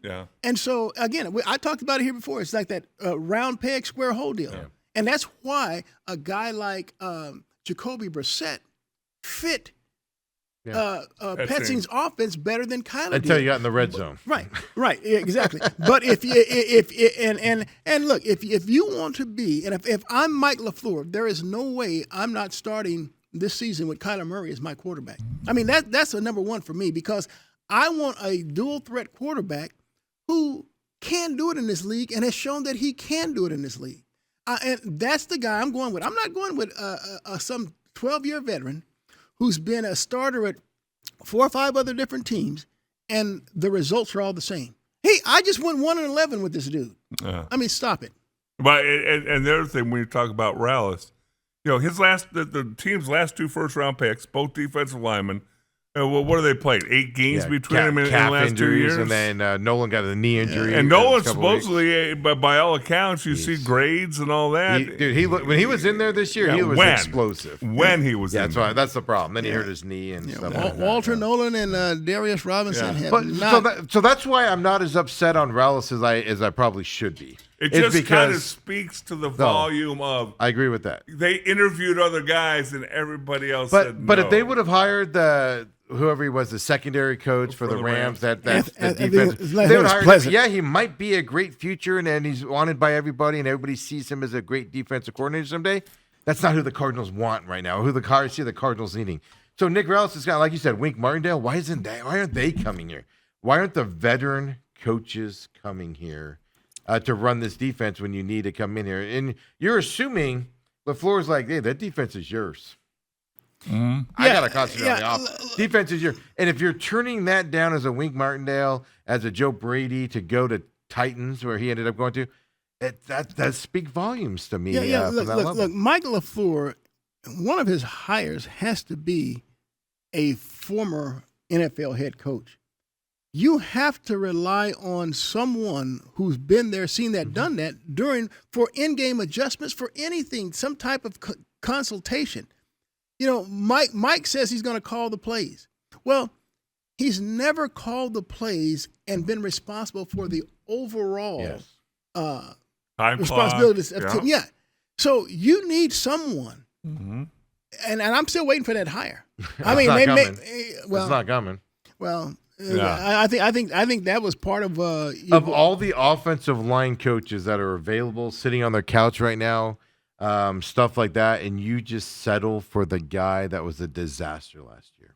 Yeah. And so again, I talked about it here before. It's like that round peg, square hole deal, and that's why a guy like Jacoby Brissett fit Pensing's offense better than Kyler did. Until you got in the red zone. Right, exactly. But if you want to be, and if I'm Mike LaFleur, there is no way I'm not starting this season with Kyler Murray as my quarterback. I mean, that's a number one for me because I want a dual threat quarterback who can do it in this league and has shown that he can do it in this league. And that's the guy I'm going with. I'm not going with some 12-year veteran who's been a starter at 4 or 5 other different teams, and the results are all the same. Hey, I just went 1-11 with this dude. I mean, stop it. But and the other thing when you talk about Rallis, the team's last 2 first-round picks, both defensive linemen. What do they played? 8 games between them in the last 2 years, and then Nolan got a knee injury. And Nolan supposedly, but by all accounts, you see grades and all that. When he was in there this year, he was explosive. When he was, in there. That's the problem. Then he hurt his knee and stuff. Like Walter Nolan and Darius Robinson have not. So that's why I'm not as upset on Rallis as I probably should be. It just kind of speaks to the volume of. I agree with that. They interviewed other guys and everybody else said no. But if they would have hired whoever he was, the secondary coach for the Rams, that defense, he might be a great future and he's wanted by everybody and everybody sees him as a great defensive coordinator someday. That's not who the Cardinals want right now. Who the Cardinals needing. So Nick Rallis is kind of like you said, Wink Martindale. Why aren't they coming here? Why aren't the veteran coaches coming here to run this defense when you need to come in here? And you're assuming LaFleur's like, hey, that defense is yours. Mm-hmm. I got to concentrate on the offense. Defense is yours. And if you're turning that down as a Wink Martindale, as a Joe Brady to go to Titans where he ended up going to, that speaks volumes to me. Look, Mike LaFleur, one of his hires has to be a former NFL head coach. You have to rely on someone who's been there, seen that, done that for in-game adjustments, for anything, some type of consultation. Mike says he's going to call the plays. Well, he's never called the plays and been responsible for the overall responsibilities of team. Yeah. So you need someone, Mm-hmm. and I'm still waiting for that hire. I It's mean, not coming. well, It's not coming. well, Yeah. I think that was part of Of all the offensive line coaches that are available, sitting on their couch right now, stuff like that, and you just settle for the guy that was a disaster last year.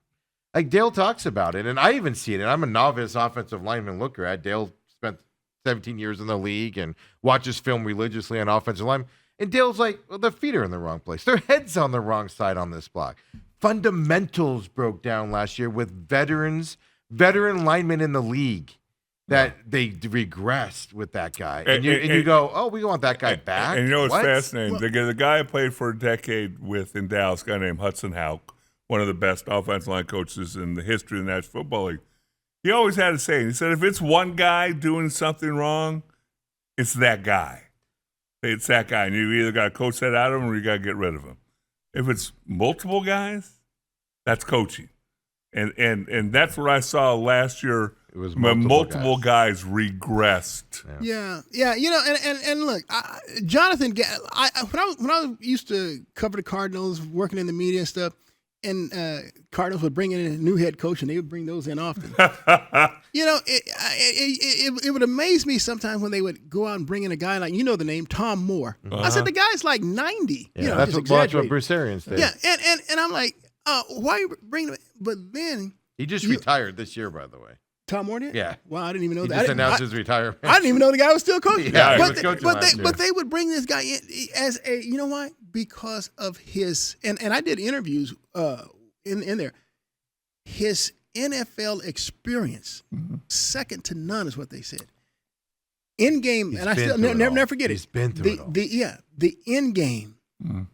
Like Dale talks about it, and I even see it. And I'm a novice offensive lineman looker at. Dale spent 17 years in the league and watches film religiously on offensive linemen. And Dale's like, well, their feet are in the wrong place. Their head's on the wrong side on this block. Fundamentals broke down last year with veteran linemen in the league that they regressed with that guy. And you go, oh, we want that guy back? And you know what's What? fascinating? The guy I played for a decade with in Dallas, a guy named Hudson Houck, one of the best offensive line coaches in the history of the National Football League. He always had a saying. He said, if it's one guy doing something wrong, it's that guy. It's that guy. And you either got to coach that out of him or you got to get rid of him. If it's multiple guys, that's coaching. And that's what I saw last year. It was when multiple guys regressed. Yeah. You know, and look, Jonathan, when I used to cover the Cardinals, working in the media and stuff, and Cardinals would bring in a new head coach, and they would bring those in often. You know, it would amaze me sometimes when they would go out and bring in a guy like, you know the name, Tom Moore. I said, the guy's like 90. Yeah, you know, that's just what exaggerating. Bruce Arians did. Yeah, and I'm like, why are you bringing him? But then He just retired this year, by the way. Tom Moore did? Yeah. Wow, I didn't even know He that. just announced his retirement. I didn't even know the guy was still coaching. Yeah, he but was coaching last year. But they would bring this guy in as a, you know why? Because of his, and I did interviews in there. His NFL experience, second to none, is what they said. In game, He's and I been still through it never all. forget He's it. been through it all. The in game,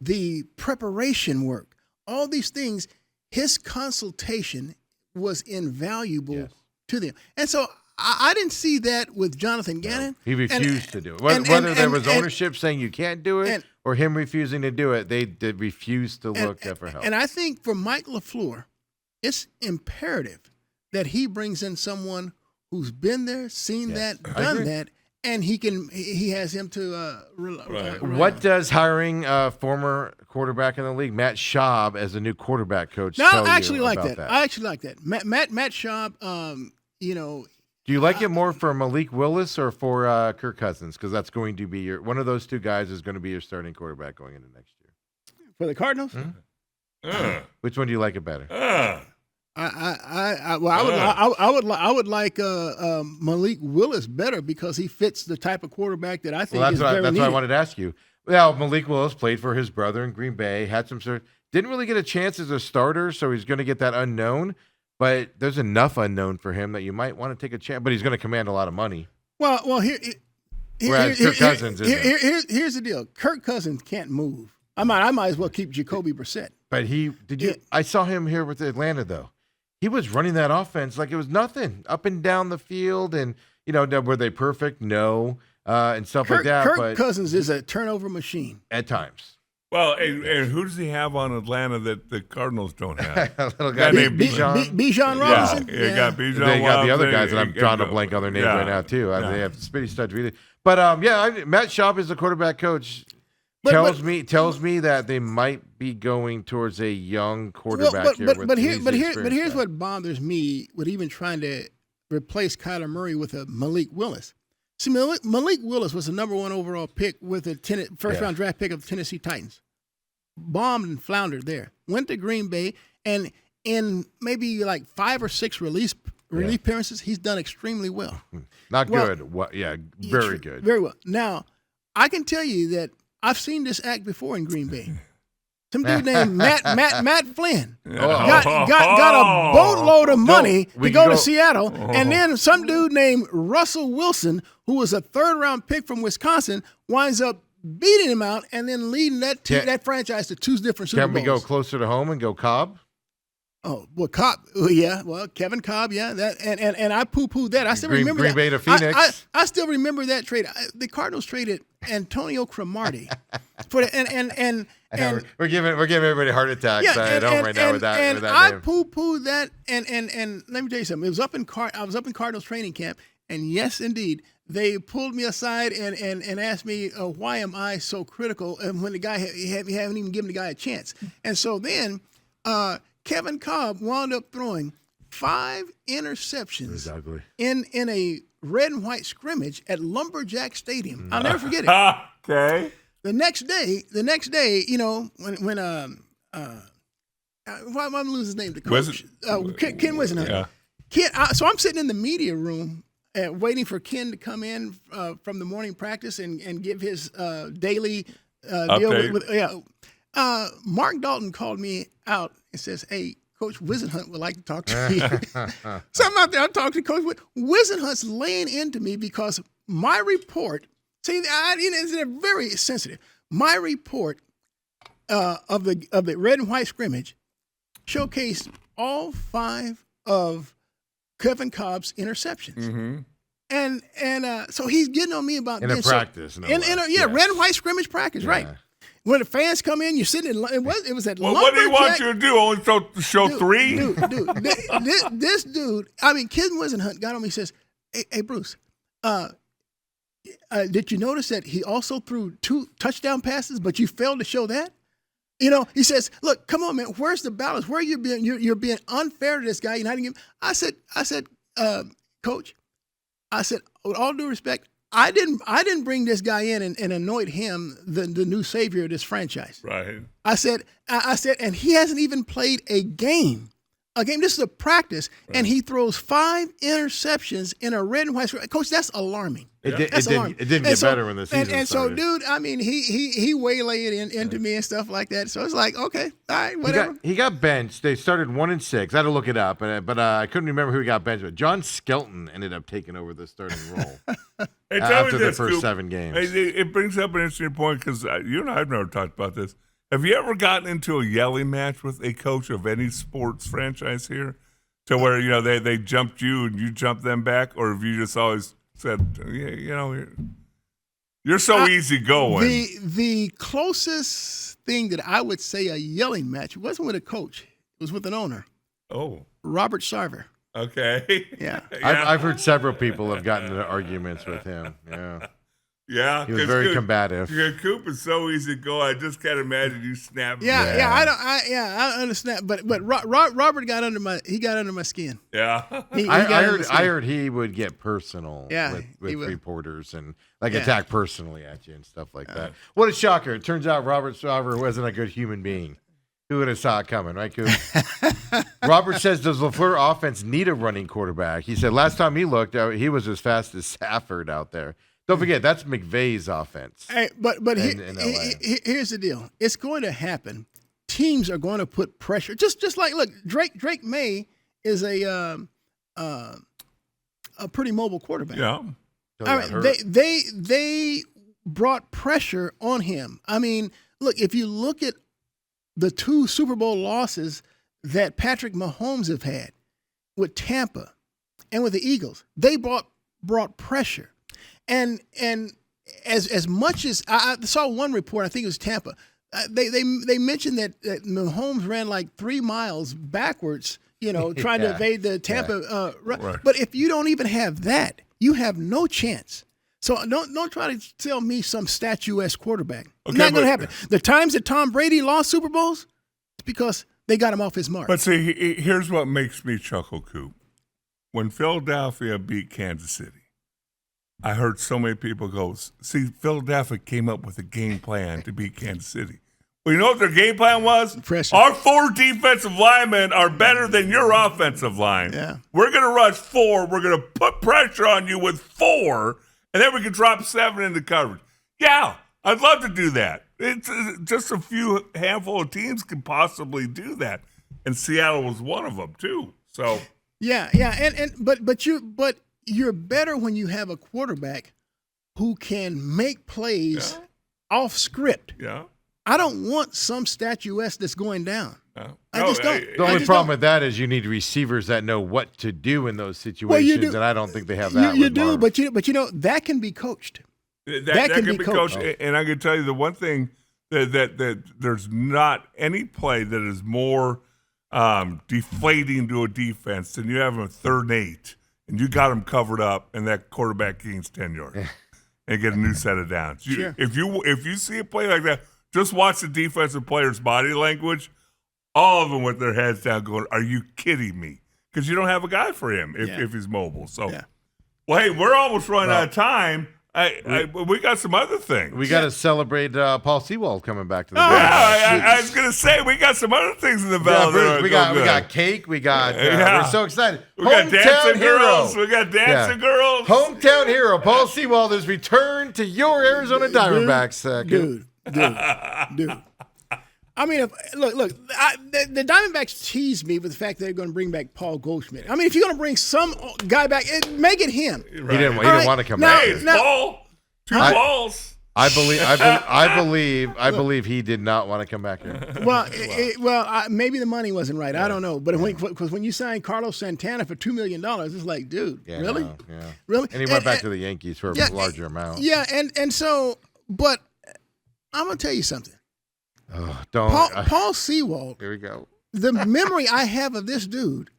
the preparation work, all these things. His consultation was invaluable to them, and so I didn't see that with Jonathan Gannon. He refused to do it. and- Whether and- there was and- ownership saying you can't do it and- or him refusing to do it, they did refuse to look for help. And I think for Mike LaFleur, it's imperative that he brings in someone who's been there, seen Yes, that, I done agree. that, and he has him to rely What on. does hiring a former quarterback in the league, Matt Schaub, as a new quarterback coach, No, tell I actually you like about that. I actually like that. Matt Schaub, you know, Do you like it more for Malik Willis or for Kirk Cousins? Because that's going to be one of those two guys is going to be your starting quarterback going into next year. for the Cardinals. Which one do you like it better? I would like Malik Willis better because he fits the type of quarterback that I think Well, is that's very what I needed. wanted to ask you. Well, Malik Willis played for his brother in Green Bay, had some didn't really get a chance as a starter, so he's going to get that unknown. But there's enough unknown for him that you might want to take a chance. But he's going to command a lot of money. Well, Whereas Kirk Cousins isn't. here's the deal. Kirk Cousins can't move. I might as well keep Jacoby Brissett. But I saw him here with Atlanta though. He was running that offense like it was nothing, up and down the field, and were they perfect? No, and stuff like that. Kirk but Cousins is a turnover machine. at times, Well, and who does he have on Atlanta that the Cardinals don't have? a little guy Guy named named Bijan. Bijan Robinson. Yeah, you got Bijan. They got the other Robinson, guys that I'm drawing a blank on their names right now too. They have Spitty Studs really. But Matt Schaub is the quarterback coach. Tells me that they might be going towards a young quarterback here. But here's what bothers me with even trying to replace Kyler Murray with a Malik Willis. See, Malik Willis was the number 1 overall pick with a first round draft pick of the Tennessee Titans. Bombed and floundered there. Went to Green Bay, and in maybe like 5 or 6 relief appearances, he's done extremely well. Not good. Very good. Very well. Now, I can tell you that I've seen this act before in Green Bay. Some dude named Matt Flynn got a boatload of money to go to Seattle, and then some dude named Russell Wilson, who was a 3rd-round pick from Wisconsin, winds up beating him out and then leading that franchise to 2 different Super Bowls. Can we go closer to home and go Cobb? Oh, well, Cobb, Kevin Cobb, that, and I pooh-poohed that. I still remember Green that. Bay to Phoenix. I still remember that trade. The Cardinals traded Antonio Cromartie for the, and we're giving everybody heart attacks at home right now with that I name. pooh-poohed that, and let me tell you something. I was up in Cardinals training camp, And yes, indeed, they pulled me aside and asked me, why am I so critical? And when the guy haven't even given the guy a chance. And so then Kevin Kolb wound up throwing 5 interceptions in a red and white scrimmage at Lumberjack Stadium. I'll never forget it. Okay. The next day, you know, when why am I losing his name? The coach, Ken Whisenhunt. Yeah. Ken, so I'm sitting in the media room waiting for Ken to come in from the morning practice and give his daily deal. Mark Dalton called me out and says, "Hey, Coach Whisenhunt would like to talk to you." So I'm out there. I'm talking to Coach Whisenhunt's laying into me because my report. See, they're very sensitive. My report of the red and white scrimmage showcased all 5 of Kevin Kolb's interceptions. Mm-hmm. And so he's getting on me about in this. A practice. Red and white scrimmage practice, right. When the fans come in, you're sitting in, it was at Lumberjack. What do you want you to do? Only show 3? Dude, this dude, Ken Whisenhunt got on me and says, hey Bruce, did you notice that he also threw 2 touchdown passes, but you failed to show that? You know, he says, "Look, come on, man. Where's the balance? Where are you being? You're being unfair to this guy. You're not even." I said, Coach, I said, with all due respect, I didn't bring this guy in and anoint him the new savior of this franchise. Right. I said, and he hasn't even played a game. This is a practice, right. And he throws 5 interceptions in a red and white. Coach, that's alarming. It didn't get better when the season started. So, dude, he waylaid into me and stuff like that. So it's like, okay, all right, whatever. He got benched. They started 1-6. I had to look it up, but I couldn't remember who he got benched with. John Skelton ended up taking over the starting role after the first 7 games. It brings up an interesting point because you and I have never talked about this. Have you ever gotten into a yelling match with a coach of any sports franchise here, to where they jumped you and you jumped them back, or have you just always said, you're so easy going? The closest thing that I would say a yelling match wasn't with a coach; it was with an owner. Oh, Robert Sarver. Okay. Yeah. I've heard several people have gotten into arguments with him. Yeah. Yeah, he was very combative. Coop is so easy to go. I just can't imagine you snapping. I understand, but Robert got under my skin. Yeah, I heard he would get personal with reporters and attack personally at you and stuff like that. What a shocker! It turns out Robert Sarver wasn't a good human being. Who would have saw it coming, right, Coop? Robert says, does LaFleur offense need a running quarterback? He said last time he looked, he was as fast as Safford out there. Don't forget, that's McVay's offense. Hey, but here's the deal. It's going to happen. Teams are going to put pressure. Just like, look, Drake May is a pretty mobile quarterback. Yeah. They brought pressure on him. I mean, look, if you look at the 2 Super Bowl losses that Patrick Mahomes have had with Tampa and with the Eagles, they brought pressure. And as much as I saw one report, I think it was Tampa, they mentioned that Mahomes ran like 3 miles backwards, trying to evade the Tampa. Right. But if you don't even have that, you have no chance. So don't try to tell me some statuesque quarterback. Okay, not going to happen. The times that Tom Brady lost Super Bowls, it's because they got him off his mark. But see, here's what makes me chuckle, Coop. When Philadelphia beat Kansas City, I heard so many people go, see, Philadelphia came up with a game plan to beat Kansas City. Well, you know what their game plan was? Pressure. Our 4 defensive linemen are better than your offensive line. Yeah. We're going to rush 4. We're going to put pressure on you with 4, and then we can drop 7 into coverage. Yeah, I'd love to do that. It's just a handful of teams can possibly do that, and Seattle was one of them too. So yeah, but you're better when you have a quarterback who can make plays off script. Yeah. I don't want some statuesque that's going down. I just don't. The only problem with that is you need receivers that know what to do in those situations, and I don't think they have that. You do, but that can be coached. That can be coached. And I can tell you the one thing that there's not any play that is more deflating to a defense than you have a 3rd and 8. and you got them covered up, and that quarterback gains 10 yards and get a new set of downs. Sure. If you see a play like that, just watch the defensive player's body language. All of them with their heads down going, are you kidding me? Because you don't have a guy for him if he's mobile. So, well, hey, we're almost running out of time. We got some other things. We got to celebrate Paul Sewald coming back to the Valley. I was going to say, we got some other things in the Valley. Yeah, we got cake. We got, we're so excited. We got dancing girls. We got dancing girls. Hometown hero, Paul Sewald has returned to your Arizona Diamondbacks. Dude. I mean, the Diamondbacks teased me with the fact that they're going to bring back Paul Goldschmidt. I mean, if you're going to bring some guy back, make it him. Right. He didn't want to come back. Hey, Paul. Two balls. I believe he did not want to come back here. Well, maybe the money wasn't right. I don't know. But because when you signed Carlos Santana for $2 million, it's like, dude, really? No, yeah. Really? And he went back to the Yankees for a larger amount. Yeah, and so, but I'm going to tell you something. Oh, don't. Paul Sewald. Here we go. The memory I have of this dude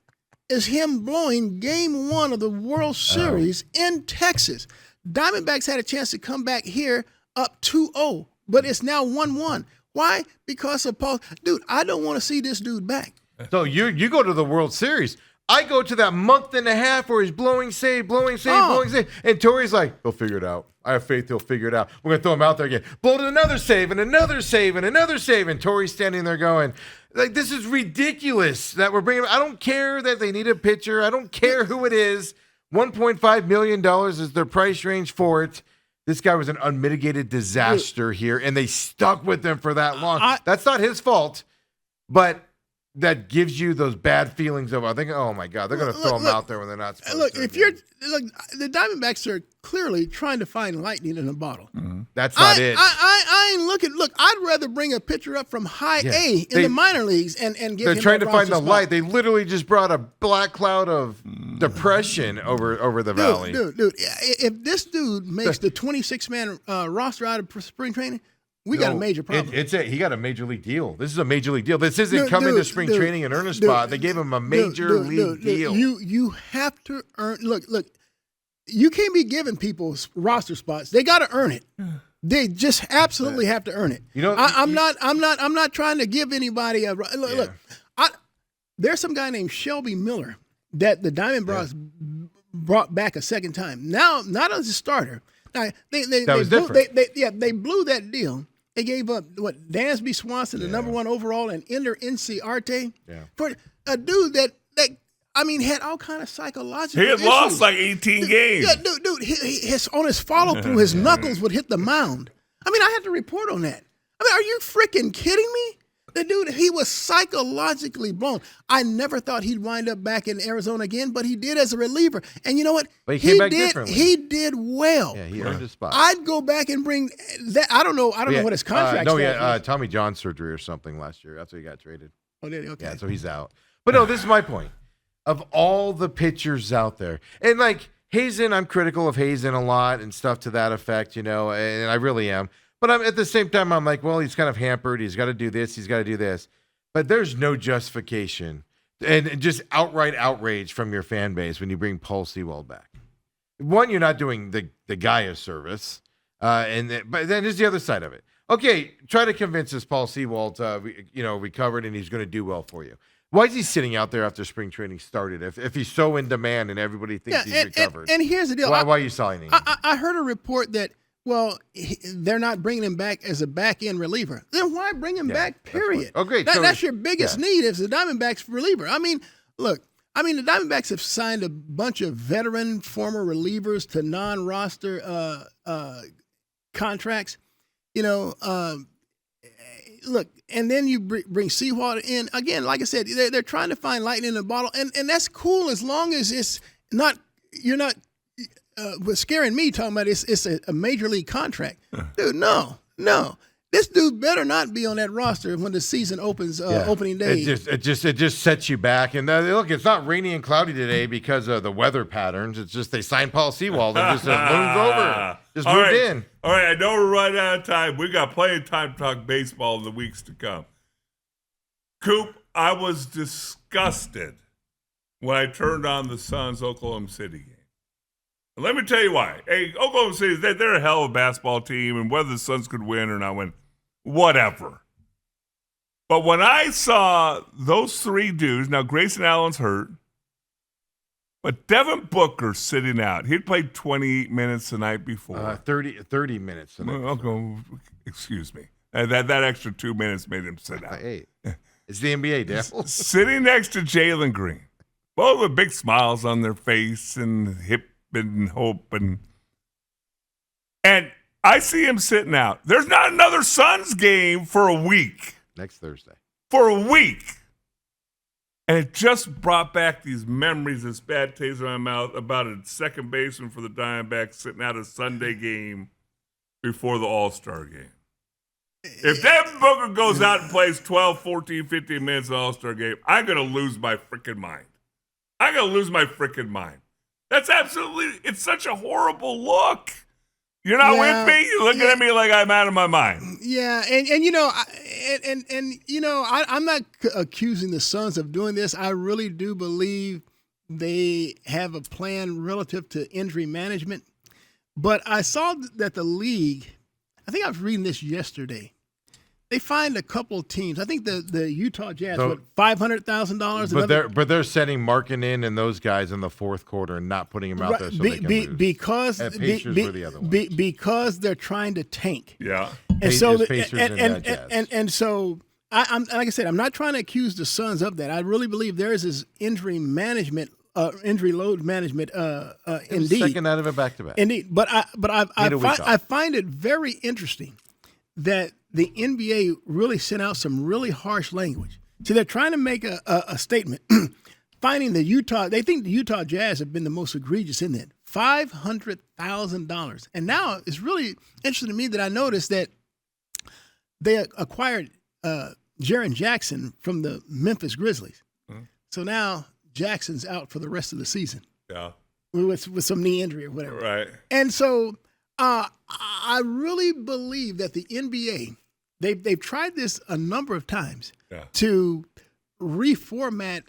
is him blowing Game 1 of the World Series in Texas. Diamondbacks had a chance to come back here up 2-0, but it's now 1-1. Why? Because of Paul. Dude, I don't want to see this dude back. So you go to the World Series. I go to that month and a half where he's blowing save. And Torrey's like, he'll figure it out. I have faith he'll figure it out. We're going to throw him out there again. Blow to another save and another save and another save. And Torrey's standing there going, like, this is ridiculous that we're bringing him. I don't care that they need a pitcher. I don't care who it is. $1.5 million is their price range for it. This guy was an unmitigated disaster here, and they stuck with him for that long. That's not his fault, but that gives you those bad feelings of, I think, oh my God, they're going to throw him out there when they're not supposed to. The Diamondbacks are clearly trying to find lightning in a bottle. Mm-hmm. That's not it. I ain't looking. Look, I'd rather bring a pitcher up from high A in the minor leagues and give him They're trying to find the spot. light. They literally just brought a black cloud of depression over the valley. Dude, if this dude makes the 26-man roster out of spring training, we got a major problem. He got a major league deal. This is a major league deal. This isn't coming to spring training in earnest spot. They gave him a major league deal. You have to earn. Look. You can't be giving people roster spots. They got to earn it. They just absolutely have to earn it. You know, I'm not trying to give anybody a look. There's some guy named Shelby Miller that the Diamondbacks brought back a second time. Now, not as a starter. Now, they blew that deal. They gave up Dansby Swanson, the number 1 overall, and Ender Inciarte for a dude that had all kind of psychological He had issues. lost like 18 games. Yeah, dude, his on his follow through, his knuckles would hit the mound. I had to report on that. Are you freaking kidding me? The dude, he was psychologically blown. I never thought he'd wind up back in Arizona again, but he did as a reliever. And you know what? But he came back differently. He did well. Yeah, he earned his spot. I'd go back and bring that. I don't know what his contract was. Tommy John surgery or something last year. That's why he got traded. Oh, did he? Okay. Yeah, so he's out. But no, this is my point. Of all the pitchers out there, and like Hazen, I'm critical of Hazen a lot and stuff to that effect, and I really am. But at the same time, I'm like, well, he's kind of hampered. He's got to do this. He's got to do this. But there's no justification and just outright outrage from your fan base when you bring Paul Sewald back. One, you're not doing the guy a service. But then there's the other side of it. Okay, try to convince us Paul Sewald, recovered and he's going to do well for you. Why is he sitting out there after spring training started if he's so in demand and everybody thinks he's recovered? And here's the deal. Why are you signing him? I heard a report that, they're not bringing him back as a back-end reliever. Then why bring him back, period? That's your biggest need is the Diamondbacks reliever. The Diamondbacks have signed a bunch of veteran former relievers to non-roster contracts. Look, and then you bring Sewald in. Again, like I said, they're trying to find lightning in a bottle, and that's cool as long as it's not – you're not – what's scaring me talking about it's a major league contract. Dude, no. This dude better not be on that roster when the season opens opening day. It just sets you back. And look, it's not rainy and cloudy today because of the weather patterns. It's just they signed Paul Sewald and just looms over. Just moved in. All right, I know we're running out of time. We got plenty of time to talk baseball in the weeks to come. Coop, I was disgusted when I turned on the Suns Oklahoma City game. And let me tell you why. Hey, Oklahoma City, they're a hell of a basketball team, and whether the Suns could win or not win, whatever. But when I saw those three dudes, now Grayson Allen's hurt, but Devin Booker sitting out. He'd played 28 minutes the night before. 30 minutes. Excuse me. That extra 2 minutes made him sit out. Hey, it's the NBA, Dale. Sitting next to Jalen Green. Both with big smiles on their face and hip and hope. And I see him sitting out. There's not another Suns game for a week. Next Thursday. For a week. And it just brought back these memories, this bad taste in my mouth about a second baseman for the Diamondbacks sitting out a Sunday game before the All-Star game. If Devin Booker goes out and plays 12, 14, 15 minutes in the All-Star game, I'm going to lose my freaking mind. I'm going to lose my freaking mind. That's absolutely, it's such a horrible look. You're not with me? You're looking at me like I'm out of my mind. Yeah, and I'm not accusing the Suns of doing this. I really do believe they have a plan relative to injury management. But I saw that the league, I think I was reading this yesterday, they find a couple of teams. I think the Utah Jazz, $500,000. But they're setting Markkanen and those guys in the fourth quarter and not putting them out there so they can lose. Because Pacers were the other ones. Because they're trying to tank. Yeah. And so Pacers and Jazz. And so I'm like I said, I'm not trying to accuse the Suns of that. I really believe there is this injury management. Injury load management, indeed. Second out of it back to back. Indeed, but I find it very interesting that the NBA really sent out some really harsh language. So they're trying to make a statement, finding they think the Utah Jazz have been the most egregious in that, $500,000. And now it's really interesting to me that I noticed that they acquired Jaren Jackson from the Memphis Grizzlies. Mm-hmm. So now Jackson's out for the rest of the season. Yeah. With some knee injury or whatever. Right. And so I really believe that the NBA, they've tried this a number of times to reformat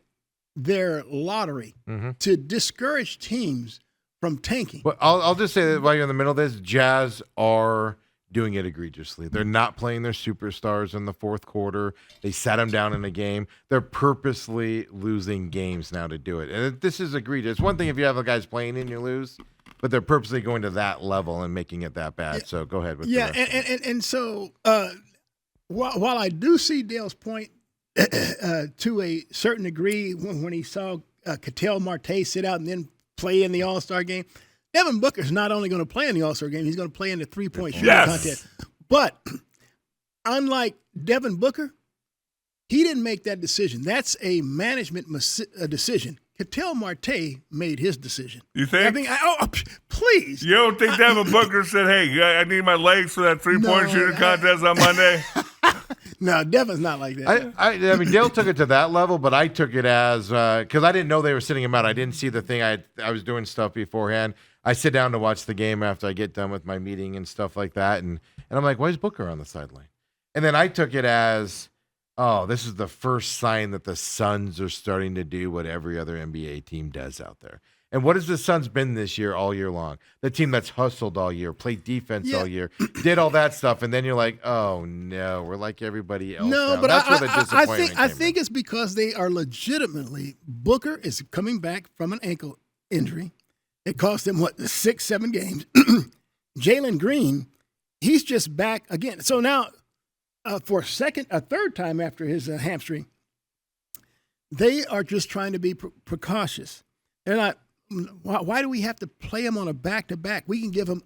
their lottery to discourage teams from tanking. Well, I'll just say that while you're in the middle of this, Jazz are doing it egregiously. They're not playing their superstars in the fourth quarter. They sat them down in a game. They're purposely losing games now to do it. And this is egregious. It's one thing if you have the guys playing and you lose, but they're purposely going to that level and making it that bad. So go ahead with the rest. And so while I do see Dale's point to a certain degree when he saw Ketel Marte sit out and then play in the All-Star game, Devin Booker's not only going to play in the All-Star game, he's going to play in the three-point shooting contest. But unlike Devin Booker, he didn't make that decision. That's a management decision. Ketel Marte made his decision. You think? Please. You don't think Devin Booker said, hey, I need my legs for that three-point shooting contest on Monday? No, Devin's not like that. I mean, Dale took it to that level, but I took it as because I didn't know they were sitting him out. I didn't see the thing. I was doing stuff beforehand. I sit down to watch the game after I get done with my meeting and stuff like that, and I'm like, why is Booker on the sideline? And then I took it as, oh, this is the first sign that the Suns are starting to do what every other NBA team does out there. And what has the Suns been this year, all year long? The team that's hustled all year, played defense all year, did all that stuff, and then you're like, oh no, we're like everybody else. No, now. but that's where the disappointment I think it's because they are legitimately. Booker is coming back from an ankle injury. It cost him 6-7 games. Jalen Green, he's just back again. So now, for a third time after his hamstring, they are just trying to be precautious. They're not. Why do we have to play him on a back-to-back? We can give him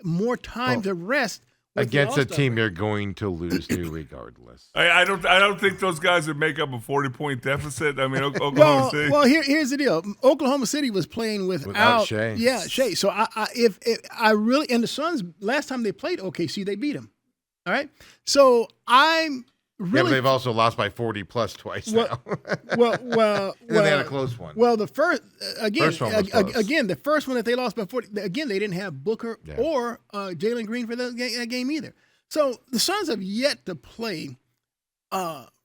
more time to rest. Against a team you're going to lose to regardless. I don't think those guys would make up a 40-point deficit. I mean, Oklahoma City. Well, here's the deal. Oklahoma City was playing without Shea. Yeah, Shea. So if I really, and the Suns, last time they played OKC, they beat them. All right. So I'm really. Yeah, but they've also lost by 40 plus twice now. Well, and then they had a close one. Well, the first one was close. Again, the first one that they lost by 40. Again, they didn't have Booker or Jalen Green for that game either. So the Suns have yet to play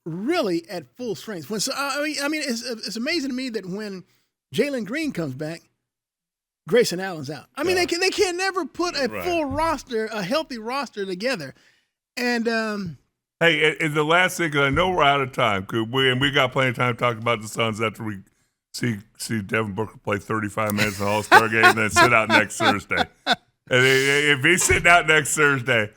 really at full strength. I mean, it's amazing to me that when Jalen Green comes back, Grayson Allen's out. I mean, they can never put a full roster, a healthy roster together. And hey, and the last thing, 'cause I know we're out of time, and we got plenty of time to talk about the Suns after we see Devin Booker play 35 minutes in the All-Star game and then sit out next Thursday. And if he's sitting out next Thursday,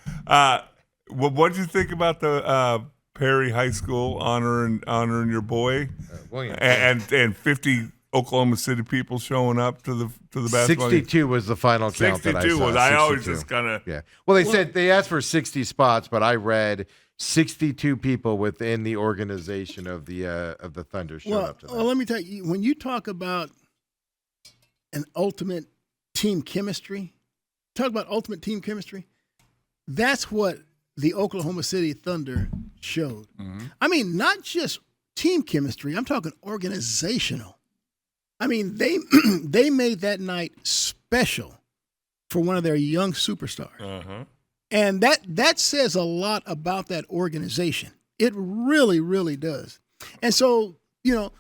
what did you think about the Perry High School honoring your boy and 50 Oklahoma City people showing up to the basketball 62 game? Was the final count that I saw. 62 was. I always just kind of Well, they said they asked for 60 spots, but I read 62 people within the organization of the Thunder showed up to that. Well, let me tell you, when you talk about an ultimate team chemistry, that's what the Oklahoma City Thunder showed. Mm-hmm. I mean, not just team chemistry. I'm talking organizational. I mean, they made that night special for one of their young superstars. Uh-huh. And that says a lot about that organization. It really, really does. And so,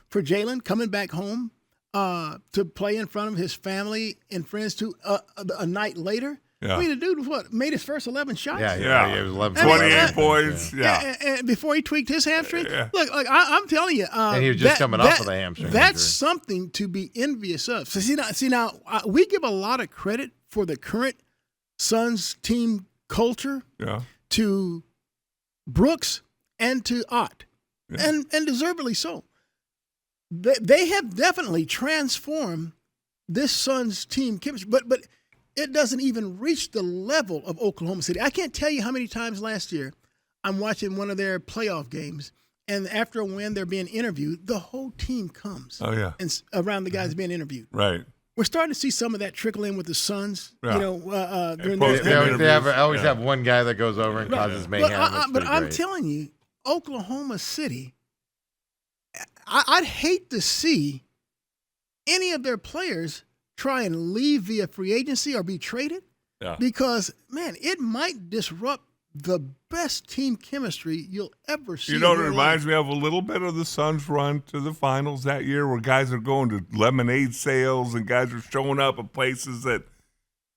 for Jalen coming back home to play in front of his family and friends a night later, I mean, the dude was made his first 11 shots. Yeah. He was 11. 28 points. And before he tweaked his hamstring. Yeah. Look, I'm telling you. And he was just coming off of the hamstring. That's something to be envious of. So see now, we give a lot of credit for the current Suns team culture to Brooks and to Ott, and deservedly so. They have definitely transformed this Suns team chemistry, but it doesn't even reach the level of Oklahoma City. I can't tell you how many times last year I'm watching one of their playoff games, and after a win, they're being interviewed. The whole team comes. Oh yeah, and around the guys being interviewed. Right. We're starting to see some of that trickle in with the Suns. Yeah. During they always have one guy that goes over and causes mayhem. But I'm telling you, Oklahoma City, I'd hate to see any of their players try and leave via free agency or be traded, because, man, it might disrupt the best team chemistry you'll ever see. It reminds me of a little bit of the Suns' run to the finals that year, where guys are going to lemonade sales and guys are showing up at places that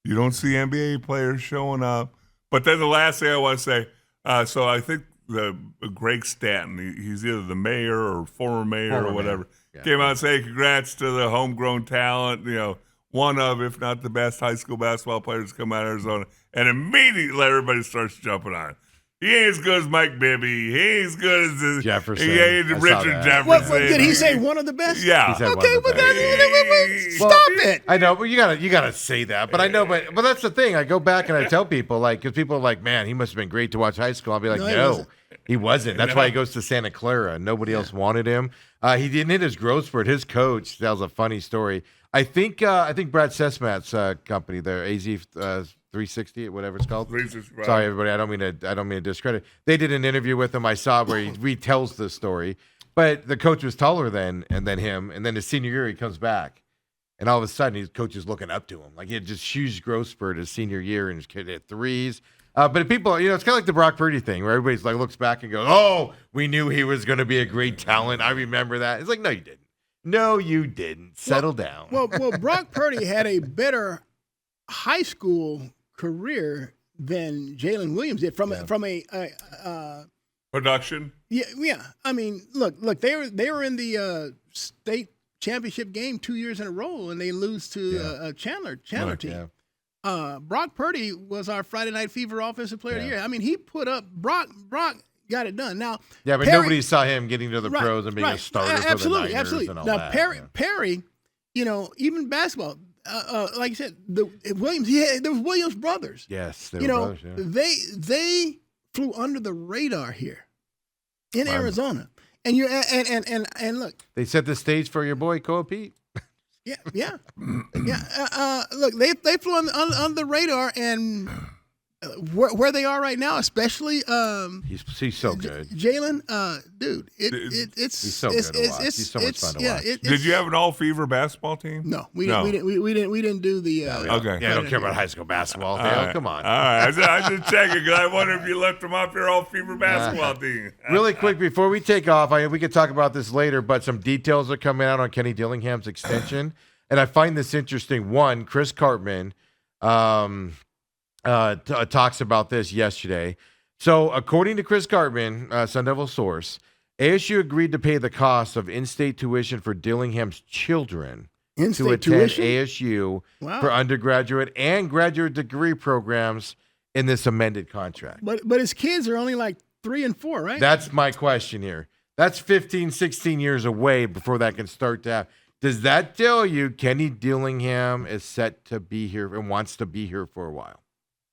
you don't see NBA players showing up. But then the last thing I want to say, so I think Greg Stanton, he's either the mayor or former mayor or whatever, came out and saying congrats to the homegrown talent, one of, if not the best high school basketball players to come out of Arizona. And immediately everybody starts jumping on. He ain't as good as Mike Bibby. He ain't as good as Jefferson. He ain't Richard Jefferson. What, did he say one of the best? Yeah. Okay, but stop it. I know, but you gotta say that. But I know, but that's the thing. I go back and I tell people, because people are like, man, he must have been great to watch high school. I'll be like, no, he wasn't. That's why he goes to Santa Clara. Nobody else wanted him. He didn't hit his growth spurt. His coach tells a funny story. I think Brad Sesmat's company, their AZ 360, whatever it's called. 360. Sorry, everybody. I don't mean to discredit. They did an interview with him. I saw where he retells the story. But the coach was taller than him, and then his senior year he comes back, and all of a sudden his coach is looking up to him. Like he had just huge growth spurt his senior year, and his kid hit threes. But people, it's kind of like the Brock Purdy thing, where everybody's like looks back and goes, "Oh, we knew he was going to be a great talent. I remember that." It's like, no, you didn't. No, you didn't. Settle down. Well, Brock Purdy had a better high school career than Jalen Williams did from a production. Yeah. I mean, look, they were in the state championship game 2 years in a row, and they lose to a Chandler team. Yeah. Brock Purdy was our Friday Night Fever Offensive Player of the Year. I mean, he put up Brock got it done. Now, but nobody saw him getting to the pros and being a starter for the Niners and all that. Now, Perry, even basketball, like you said, there was Williams brothers. Yes, they were brothers. Yeah. They flew under the radar here in Arizona, and and look, they set the stage for your boy Koa Pete. Yeah. Look, they flew on the radar, and where they are right now, especially he's so good. Jalen, dude, it's he's so good to watch. He's so much fun to watch. Did you have an all-fever basketball team? No, we didn't do the. Okay. Yeah, I don't care about high school basketball. Right. Come on. All right, I just checking because I wonder if you left them off your all-fever basketball team. Really quick before we take off, we could talk about this later, but some details are coming out on Kenny Dillingham's extension, and I find this interesting. One, Chris Cartman. Talks about this yesterday. So, according to Chris Cartman, Sun Devil source, ASU agreed to pay the cost of in-state tuition for Dillingham's children to attend ASU for undergraduate and graduate degree programs in this amended contract. But his kids are only like 3 and 4, right? That's my question here. That's 15, 16 years away before that can start to happen. Does that tell you Kenny Dillingham is set to be here and wants to be here for a while?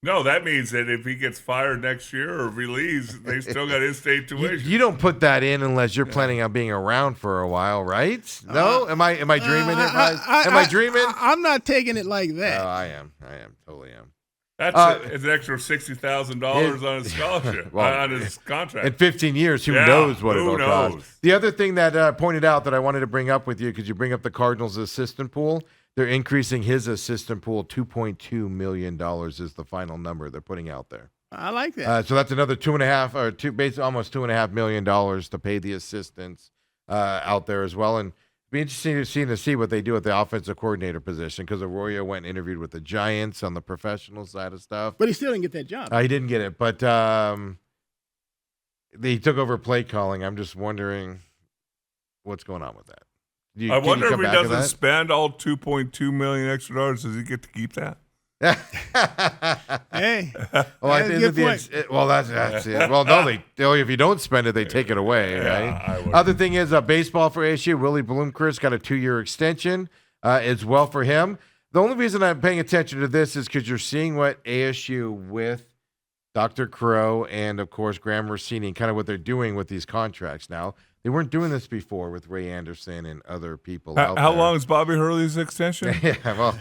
No, that means that if he gets fired next year or if he leaves, they still got in-state tuition. You don't put that in unless you're planning on being around for a while, right? No? Am I dreaming? Am I dreaming? I'm not taking it like that. I am. Totally am. That's it's an extra $60,000 on his scholarship, on his contract. In 15 years, who knows what it'll cost? The other thing that pointed out that I wanted to bring up with you, because you bring up the Cardinals' assistant pool, they're increasing his assistant pool. $2.2 million is the final number they're putting out there. I like that. So that's another basically almost $2.5 million to pay the assistants out there as well. And it'd be interesting to see what they do at the offensive coordinator position, because Arroyo went and interviewed with the Giants on the professional side of stuff. But he still didn't get that job. He didn't get it, but he took over play calling. I'm just wondering what's going on with that. I wonder if he doesn't spend all $2.2 million extra dollars. Does he get to keep that? Hey, that's a good point. That's it. Well, no, if you don't spend it, they take it away, right? Other thing is baseball for ASU. Willie Bloomquist got a 2-year extension as well for him. The only reason I'm paying attention to this is because you're seeing what ASU with Dr. Crow and, of course, Graham Rossini, kind of what they're doing with these contracts now. They weren't doing this before with Ray Anderson and other people out there. How long is Bobby Hurley's extension? Yeah, well,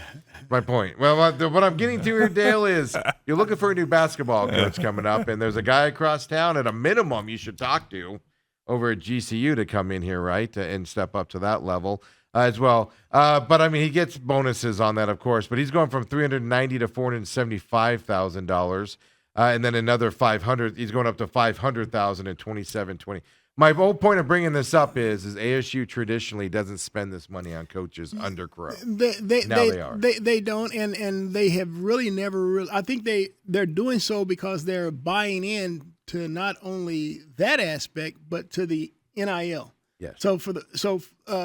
my point. Well, what I'm getting to here, Dale, is you're looking for a new basketball coach coming up, and there's a guy across town at a minimum you should talk to over at GCU to come in here, right, and step up to that level as well. But, I mean, he gets bonuses on that, of course, but he's going from $390,000 to $475,000, and then another $500,000. He's going up to $500,000 in 27-20. My whole point of bringing this up is ASU traditionally doesn't spend this money on coaches under Crow. They are. They don't, and they have really never. I think they're doing so because they're buying in to not only that aspect but to the NIL. Yes. So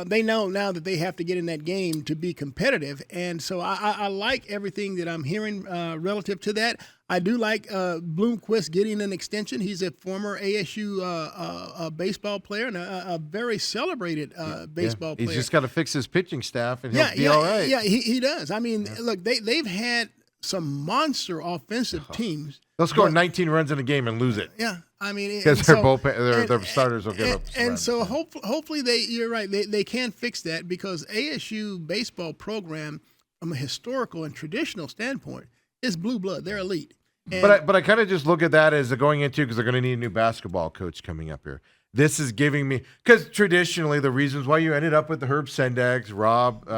they know now that they have to get in that game to be competitive, and so I like everything that I'm hearing relative to that. I do like Bloomquist getting an extension. He's a former ASU baseball player and a very celebrated baseball player. He's just got to fix his pitching staff, and he'll be all right. Yeah, he does. I mean, look, they've had some monster offensive teams. They'll score 19 runs in a game and lose it. Yeah, I mean, because their starters will give up. And so hopefully you're right. They can fix that, because ASU baseball program, from a historical and traditional standpoint, is blue blood. They're elite. But I kind of just look at that as going into, because they're going to need a new basketball coach coming up here. This is giving me, because traditionally the reasons why you ended up with the Herb Sendegs, Rob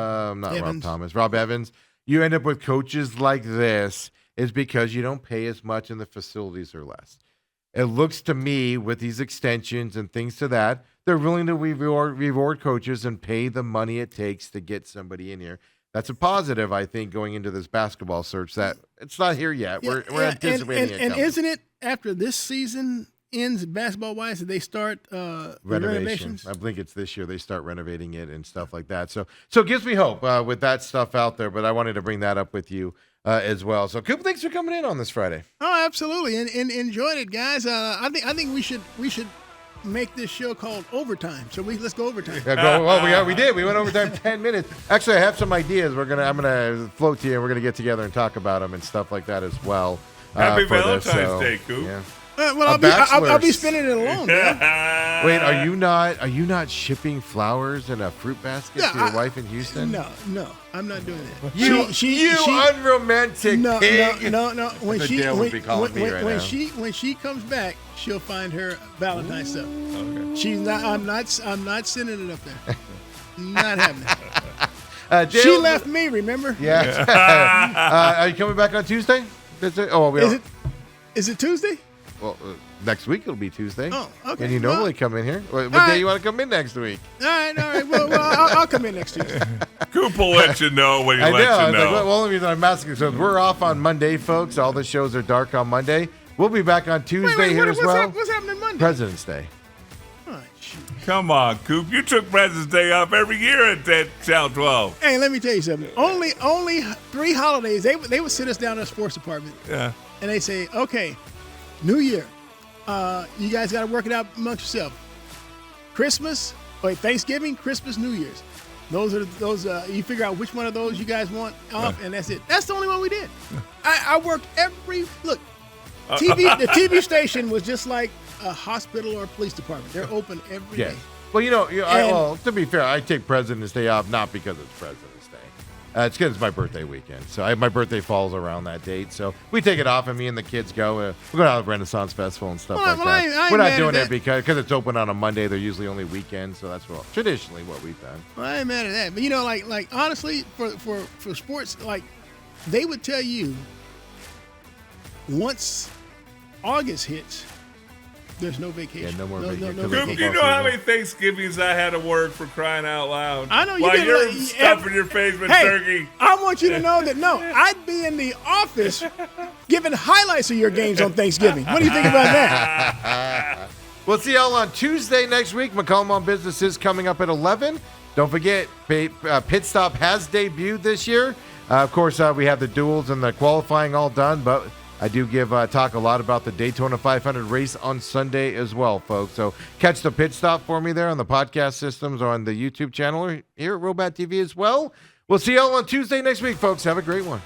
Evans, you end up with coaches like this is because you don't pay as much and the facilities are less. It looks to me with these extensions and things to that, they're willing to reward coaches and pay the money it takes to get somebody in here. That's a positive, I think, going into this basketball search. That it's not here yet. We're anticipating it. And isn't it after this season ends basketball-wise that they start renovations? I think it's this year they start renovating it and stuff like that. So it gives me hope with that stuff out there. But I wanted to bring that up with you as well. So Coop, thanks for coming in on this Friday. Oh, absolutely, and enjoyed it, guys. I think we should make this show called Overtime. So let's go overtime. We did. We went overtime 10 minutes. Actually, I have some ideas. I'm gonna float to you, and we're gonna get together and talk about them and stuff like that as well. Happy Valentine's Day, Coop. Yeah. I'll be spending it alone. Man. Wait, are you not shipping flowers in a fruit basket to your wife in Houston? No, I'm not doing that. You unromantic pig. No. When When she comes back, she'll find her Valentine's stuff. Okay. She's not. I'm not sending it up there. Not happening. She left me. Remember? Yeah. Are you coming back on Tuesday? Is it Tuesday? Well, next week it'll be Tuesday. Oh, okay. And you normally come in here. What day you want to come in next week? All right. Well, I'll come in next Tuesday. Coop will let you know when he lets you know. Like, the only reason I'm asking, so we're off on Monday, folks. All the shows are dark on Monday. We'll be back on Tuesday here as well. What's happening Monday? President's Day. Oh, shoot. Come on, Coop. You took President's Day off every year at that Channel 12. Hey, let me tell you something. Only 3 holidays. They would sit us down in the sports department. Yeah. And they say, okay, New Year. You guys got to work it out amongst yourself. Thanksgiving, Christmas, New Year's. Those are you figure out which one of those you guys want off, and that's it. That's the only one we did. I worked the TV station was just like a hospital or a police department. They're open every day. Well, to be fair, I take President's Day off not because it's President's Day. It's because it's my birthday weekend. So my birthday falls around that date. So we take it off, and me and the kids go. We're going out to the Renaissance Festival and stuff like that. We're not doing it because it's open on a Monday. They're usually only weekends, so that's traditionally what we've done. Well, I ain't mad at that. But like honestly, for sports, like they would tell you once August hits, there's no vacation. Yeah, no more vacation. Coop, you know how many Thanksgivings I had to work for crying out loud? I know you while did. You're stuffing your face with turkey. I want you to know that I'd be in the office giving highlights of your games on Thanksgiving. What do you think about that? We'll see y'all on Tuesday next week. McCollum on Business is coming up at 11. Don't forget, Pit Stop has debuted this year. Of course, we have the duels and the qualifying all done, but I do talk a lot about the Daytona 500 race on Sunday as well, folks. So catch the Pit Stop for me there on the podcast systems or on the YouTube channel or here at Robat TV as well. We'll see y'all on Tuesday next week, folks. Have a great one.